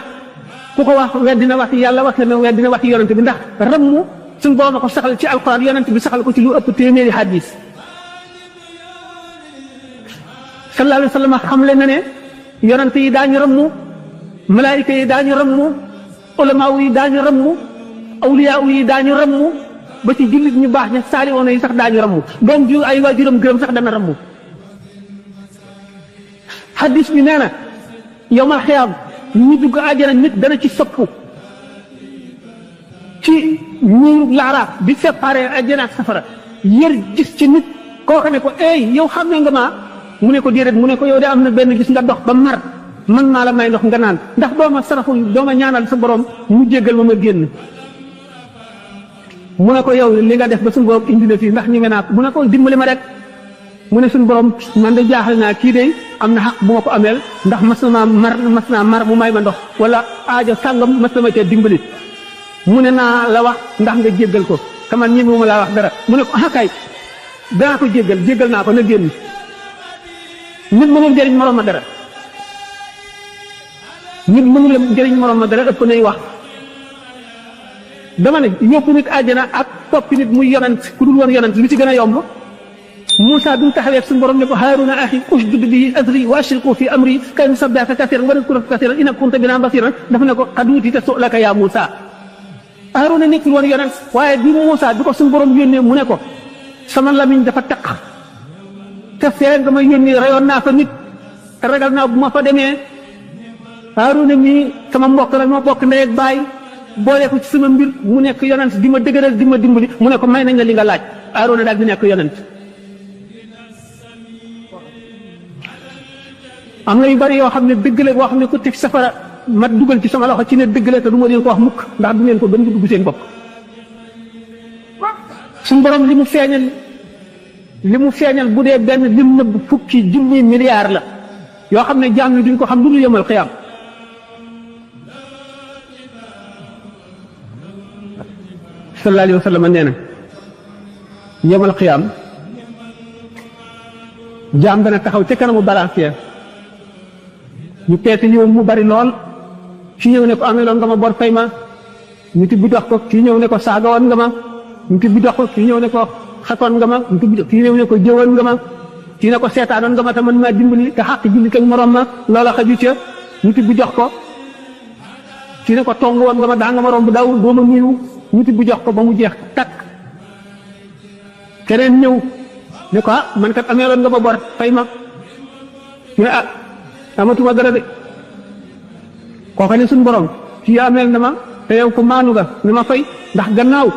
ku ko wax weddina wax yàlla wax na weddina wax yonent bi ndax rammu suñu borom a ko saxal ci alxuraan yonent bi saxal ko ci lu ëpp téeméeri hadis sallallahu alayhi wa sallam xamle na ne yonent yi daañu rammu malaayika yi daañu rammu ulamaaw yi daañu rammu awliyaaw yi daañu rammu ba ci jullit ñu baax ña saaliwoon yi sax daañu rammu doom ju ay waajuram gërëm sax dana rammu xadis bi nee na yowmal xiyaam ñu dugg àjjana nit dana ci soppu ci ñuur laaraaf bi séparé àjjana ak safara yër gis ci nit koo xam ne ko ey yow xam ne nga maa mu ne ko déedéet mu ne ko yow de am na benn gis nga dox ba mar man maa la may ndox nga naan ndax dooma saraxul dooma ñaanal sa borom mu jéggal ma génn mu ne ko yow li nga def ba suñu borom indi la fii ndax ñu naa ko mu ne ko dimbali ma rek mu ne suñu borom man de jaaxal naa kii de am na xaq bu ma ko ameel ndax mas naa mar mu may ma ndox wala aajo sàngam mas na ma cee dimbali mu ne naa la wax ndax nga jéggal ko kaman ñi mu ma laa wax dara mu ne ko ah kay danaa ko jéggal naa ko na génn nit mënul jëriñ moroom ma dara nit mënul jëriñ moroom ma dara ëpp nay wax dama ne yóbbu nit àjjana ak toppi nit muy yonent ku dul woon yonent lu ci gën a yomb Moussa bi mu taxawee suñu borom ne ko Haaruna axi ushdud bihi azri wa ashriku fi amri kay nusabbihaka kasiran wa nadhkuraka kasiran innaka kunta bina basiran dafa ne ko qad uutita su'laka yaa Moussa Haaruna nekkul woon yonent waaye bi Moussa bi ko suñu borom yónnee mu ne ko sama lamiñ dafa taq te fee nga ma yónni rayoon naa fa nit te ragal naa bu ma fa demee Haaruna mii sama mbokk la ma bokk ndey ak baay boole ko ci sama mbir mu nekk yonent di ma dëgëral di ma dimbali mu ne ko may nañ la li nga laaj Haaruna daal di nekk yonent am na yu bari yoo xam ne dëgg la boo xam ne ku teg safara ma dugal ci sama loxo ci ne dëgg la te du ma leen ko wax mukk ndax du ngeen ko gën dugg seen bopp suñu borom li mu feeñal bu dee benn lim nëbb fukki junni milliards la yoo xam ne jaam yi duñ ko xam lu dul yëmal xiyaam sallallahu alayhi wa sallam nee na yëmal xiyaam jaam dana taxaw ca kanamu balancier ñu peete ñëw mu bari lool ci ñëw ne ko ameloon nga ma bor fay ma ñu tibbi dox ko kii ñëw ne ko saagawoon nga ma ñu tibbi dox ko kii ñëw ne ko xatoon nga ma ñu tibbi kii ñëw ne ko jëwoon nga ma kii ne ko seetaanoon nga ma te man maa dimbali te xàq julli kañ morom ma loola xaju ca ñu tibbi jox ko kii ne ko tong woon nga ma daa nga ma romb daw doo ma nuyu ñu tibbi jox ko ba mu jeex takk keneen ñëw ne ko ah man kat ameeloon nga ma bor fay ma ñu ne ah amatuma dara de kooka ne suñu borom kii ameel na ma te yow ko maanu nga ne ma fay ndax gannaaw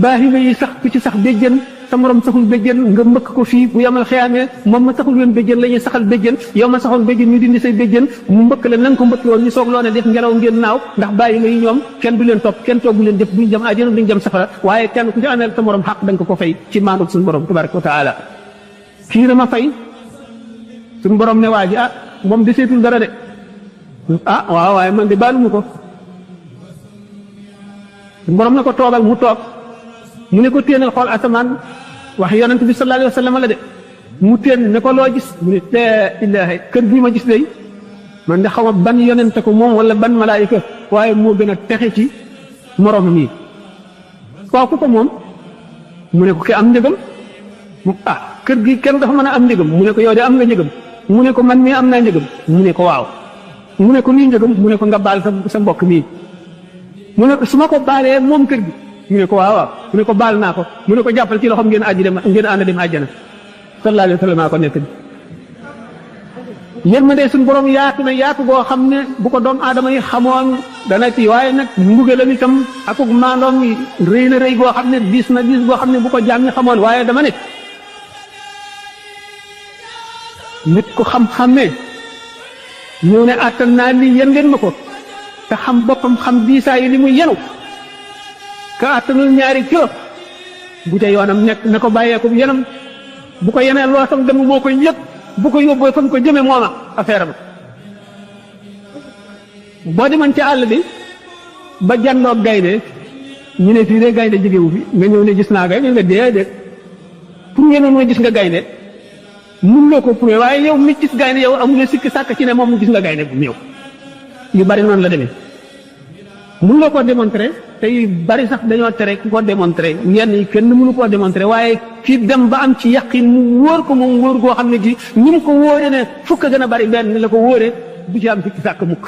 baaxi yi sax ku ci sax béjjën sa morom saxul béjjën nga mbëkk ko fii bu yamal xiyaamee moom ma saxul woon béjjën la ñuy saxal béjjën yow ma saxoon béjjën ñu dindi say béjjën mu mbëkk la nan ko mbëkk woon ñu soog loo ne def ngelaw ngeen naaw ndax bàyyi yi ñoom kenn du leen topp kenn toogu leen def duñ jëm àjjana duñ jëm safara waaye kenn ku ci ameel sa morom xaq da nga ko fay ci maandu suñu borom tabaraka wa taala kii na ma fay suñu borom ne waa ji ah moom deseetul dara de ah waaw waaye man de baaluma ko suñu borom ne ko toogal mu toog mu ne ko téenal xool asamaan wax yonent bi sallallahu alayhi wa sallam la de mu téen ne ko loo gis mu ne laa ilaaha kër gi ma gis day man de xaw ma ban yonent ko moom wala ban malaayika waaye moo gën a texe ci moromam yi waaw ku ko moom mu ne ko ki am njëgam mu ah kër gi kenn dafa mën a am njëgam mu ne ko yow de am nga njëgam mu ne ko man mii am naa njëgam mu ne ko waaw mu ne ko nii njëgam mu ne ko nga baal sa mbokk mii mu ne ko su ma ko baalee moom kër gi mu ne ko waaw waaw mu ne ko baal naa ko mu ne ko jàppal ci loxoom ngeen ànd dem àjjana sallallahu alayhi wa sallam ko nekk bi yërmande suñu borom yaatu na yaatu goo xam ne bu ko doom aadama yi xamoon dana ci waaye nag mbugalam itam akuk maandoom rëy na rëy goo xam ne diis na diis goo xam ne bu ko jaam ñi xamoon waaye dama ne nit ko xam-xamee ñëw ne àttan naa lii yen leen ma ko te xam boppam xam diisaa yi li muy yenu ka àttanul ñaari kilo bu ca yoonam nekk na ko bàyyeeku yenam bu ko yenee loo sam dem moo koy yëg bu ko yóbboo fa mu ko jëme mooma affaire am boo demoon ci àll bi ba jàndoog gaynde ñu ne fii de gaynde jógewu fi nga ñëw ne gis naa gaynde nga déedéet pour ngeen moo gis nga gaynde mun loo ko prouvé waaye yow mi gis gaynde yow amuloo sikki sàkk ci ne moom gis nga gaynde bu néew yu bari noonu la demee mun loo ko démontré tey bari sax dañoo tere ku ko démontré yenn yi kenn mënu koo démontré waaye ki dem ba am ci yaqin mu wóor ko moom wóor goo xam ne gi ni mu ko wóore ne fukk gën a bari benn la ko wóore bu ci am fikki sàkk mukk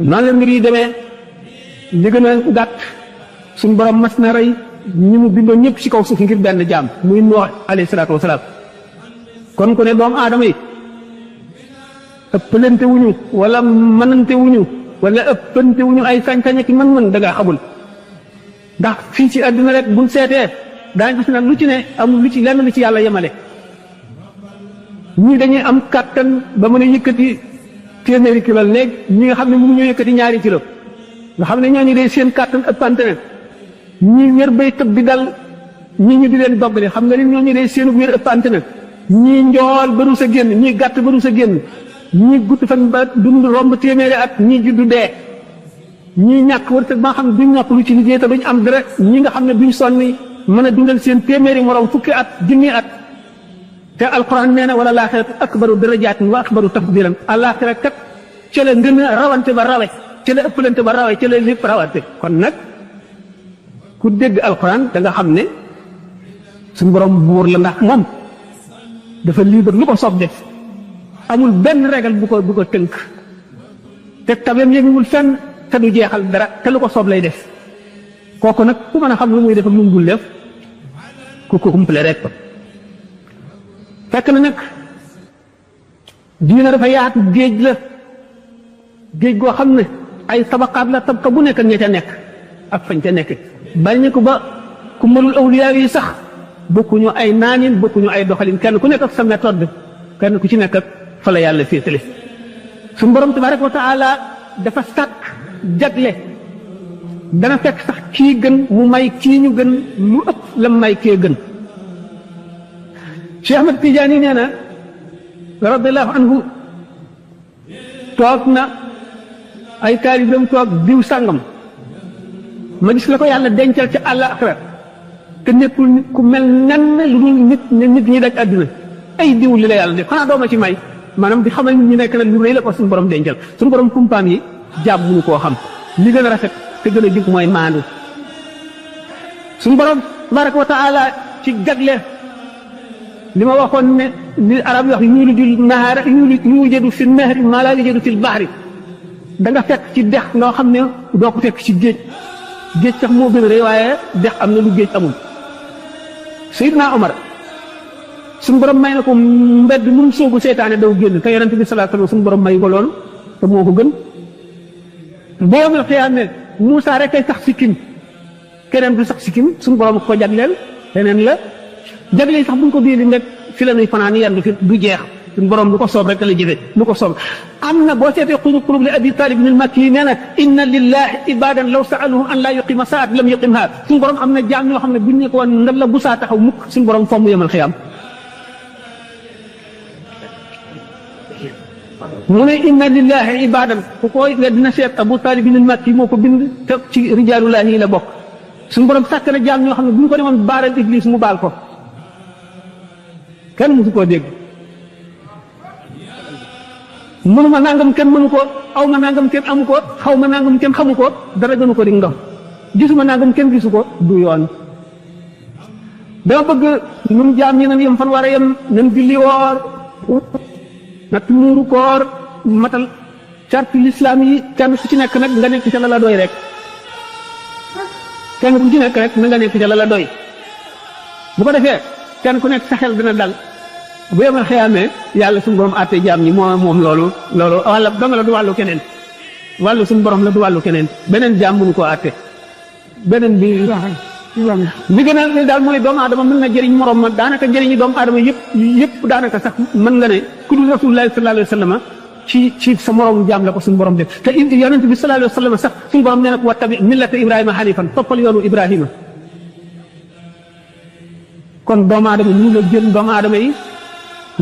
noonu la mbir yi demee li gën a gàtt suñu borom mas na rey ñi mu bindoon ñëpp ci kaw suuf ngir benn jaam muy Nuux alayhi salaatu wasalaam kon ku ne doomu aadama yi ëppalante wuñu wala mënante wuñu wala ëppante wuñu ay sañ-sañ ak mën-mën da ngaa xamul ndax fii ci àdduna rek buñ seetee daañu gis nag lu ci ne amul lu ci lenn lu ci yàlla yemale ñii dañuy am kàttan ba mën a yëkkati téeméeri kilo léegi ñi nga xam ne mënu ñoo yëkkati ñaari kilo nga xam ne ñooñu day seen kàttan ëppante ne ñii wér bay tëb di dal ñii ñu di leen doggale xam nga ni ñooñu day seenu wér ëppante ne ñii njool ba rus a génn ñii gàtt ba rus a génn ñii gudd fan ba dund romb téeméeri at ñii juddu dee ñii ñàkk wërsëg ba nga xam ne duñ ñàkk lu ci liggéey te duñ am dara ñi nga xam ne duñ sonni mën a dundal seen téeméeri morom fukki at junni at te alquran nee na wala laaxiratu akbaru darajaatin wa akbaru tafdilan àllaaxira kat ca la ngën a rawante ba rawe ca la ëppalante ba rawe ca la lépp rawante kon nag ku dégg alquran da nga xam ne suñu borom buur la ndax moom dafa libre lu ko soob def amul benn régal bu ko tënk te tabeem yënguwul fenn te du jeexal dara te lu ko soob lay def kooku nag ku mën a xam lu muy def ak lu mu dul def ku ko kumple rek ko fekk na nag diina dafa yaatu géej la géej goo xam ne ay tabaqaat la tabka bu nekk ña ca nekk ak fañ ca nekk bari ñu ko ba ku mënul awliyaa yi sax bokkuñu ay naanin bokkuñu ay doxalin kenn ku nekk ak sa méthode kenn ku ci nekk ak fa la yàlla féetale suñu borom tabaraka wa taala dafa sàkk jagle dana fekk sax kii gën mu may kii ñu gën lu ëpp la may kee gën Cheikh Ahmad Tidiane nee na radiallahu anhu toog na ay taalibeem toog diw sàngam ma gis la ko yàlla dencal ca àllaaxira te nekkul ku mel nen lu dul nit ñi daj àdduna ay diw li la yàlla def xanaa dooma ci may maanaam di xamal nit ñi nekk nag lu rëy la ko suñu borom dencal suñu borom kumpaam yi jàmm mënu koo xam li gën a rafet te gën a jub mooy maandu suñu borom tabaraka wa taala ci jagle li ma waxoon ne li arab yi wax yuuliju nahaara yujadu fi nahri maa laa yujadu fi bahri da nga fekk ci dex loo xam ne doo ko fekk ci géej géej sax moo gën a rëy waaye dex am na lu géej amul Seydina Omar suñu borom may na ko mbedd lu mu soogu seytaane daw génn te yonent bi sallallahu alayhi wasallam suñu borom may ko loolu te moo ko gën boo yomul xiyaame Moussa rek kay sax sikkim keneen du sax sikkim suñu borom ko jagleel leneen la jagle sax buñ ko biiri rek fi la nuy fanaan yendu fi du jeex suñu borom lu ko soob rek la jëfe lu ko soob am na boo seetee qulub li Abi Talib ibn al-Makki nee na inna lillahi ibadan law sa'aluhu an la yuqima saat lam yuqimha suñu borom am na jaam ñoo xam ne buñ ne ko woon ndal la bu saa taxaw mukk suñu borom fomm yemal xiyaam mu ne inna lillahi ibadan ku koy dina seet Abu Talib ibn al-Makki moo ko bind te ci rijaalullahi yi la bokk suñu borom sàkk na jaam ñoo xam ne bu ñu ko demoon baaral Iblis mu baal ko kenn mësu koo dégg mënuma nangam kenn mënu ko aw ma nangam kenn amu ko xaw ma nangam kenn xamu ko dara gënu ko di ndox gisuma nangam kenn gisu ko du yoon dama bëgg ñun jaam ñi nan yem fan war a yem nan julli woor nat muuru koor matal sarti lislaam yi kenn ku ci nekk nag nga nekk ca la la doy rek kenn ku ci nekk rek na nga nekk ca la la doy bu ko defee kenn ku nekk sa xel dina dal bu yemal xëyaamee yàlla suñu borom àtte jaam ñi moom loolu wàlla danga la du wàllu keneen wàllu suñu borom la du wàllu keneen beneen jaam mënu koo àtte beneen bi li gën a daal mooy doomu aadama mën na jëriñ morom ma daanaka njëriñu doomu aadama yëpp daanaka sax mën nga ne ku dul rasulullahi sallallahu alayhi wa sallam ci sa moromu jaam la ko suñu borom def te yonent bi sallallahu alayhi wa sallam sax suñu borom nee na ko wattabi millata ibrahima hanifan toppal yoonu ibrahima kon doomu aadama ñu la jël doomu aadama yi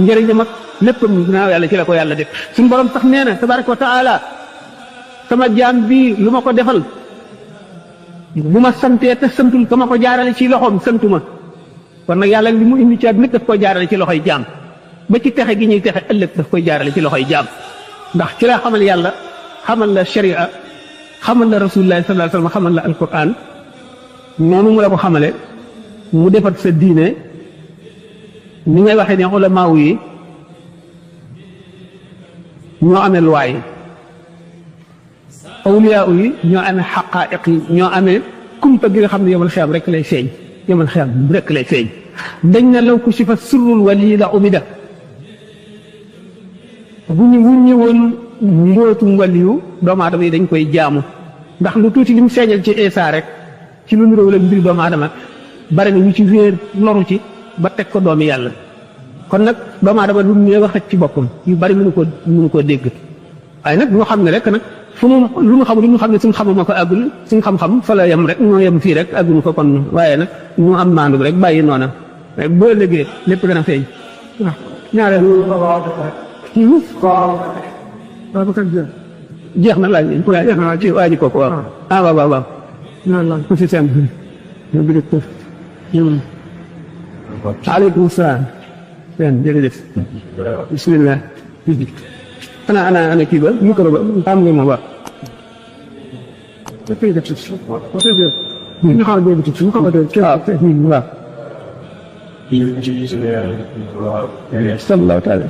njëriñam ak léppam ginnaaw yàlla ci la ko yàlla def suñu borom sax nee na tabaraka wa taala sama jaam bii lu ma ko defal bu ma santee te santul ka ma ko jaarale ci loxoom santu ma kon nag yàlla li mu indi ci àdduna daf koy jaarale ci loxoy jaam ba ci texe gi ñuy texe ëllëg daf koy jaarale ci loxoy jaam ndax ci la xamal yàlla xamal la sharia xamal la rasulullah sallallahu alayhi wasallam xamal la alquran noonu mu la ko xamale mu defat sa diine ni ngay waxee ne ulamaaw yi ñoo amee luwaay yi awliyaa yi ñoo amee xaqaa'iq yi ñoo amee kumpa gi nga xam ne yomal xiyaam rek lay feeñ yomal xiyaam rek lay feeñ dañ na law kushifa sirrul wali la umida bu ñu wuññi woon mbootum waliyu doomu aadama yi dañ koy jaamu ndax lu tuuti li mu feeñal ci Isa rek ci lu niróo la mbiri doomu aadama bari na ñu ci réer loru ci ba teg ko doomi yàlla kon nag doomu aadama lu mu wax ci boppam yu bari mënu koo dégg waaye nag ñoo xam ne rek nag fu mu lu mu xamul lu mu xam ne suñ xamuma ko àggul suñ xam-xam fa la yem rek ñoo yem fii rek àggunu ko kon waaye nag ñu am maandu rek bàyyi noona rek boo léegi lépp gën a feeñ waaw ñaareel jeex na laaj ci waa ji kooku waaw ah waaw waaw waaw ku si seen aleykum salaam seen jërëjëf bismillah ana kii ba micro ba am nga moom waaw ñu xaw a dégg ci ñu xaw a dégg waaw sallallahu taala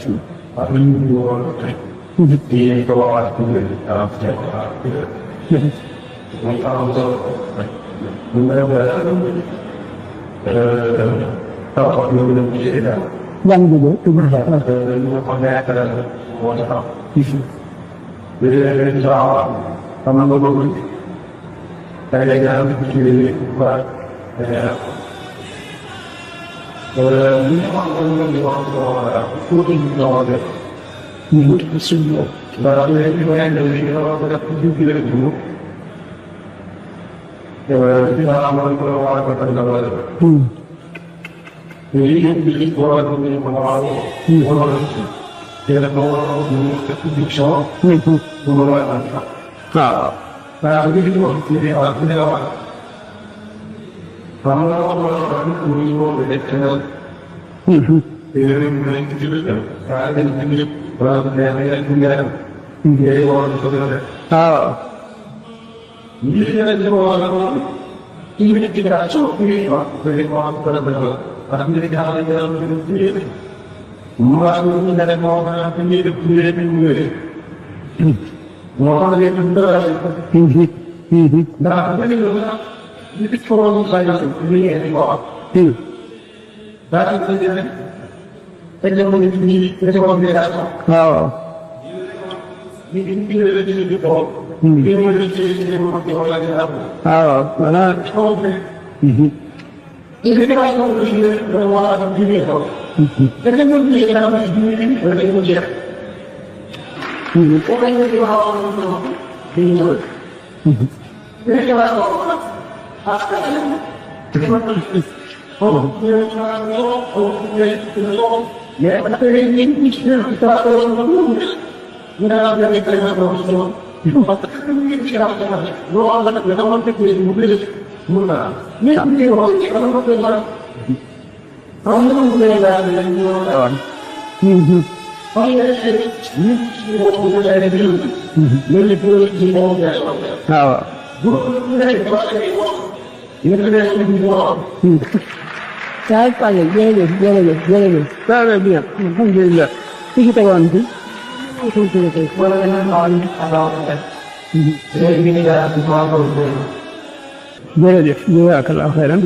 jërëjëf jazakallahu xayran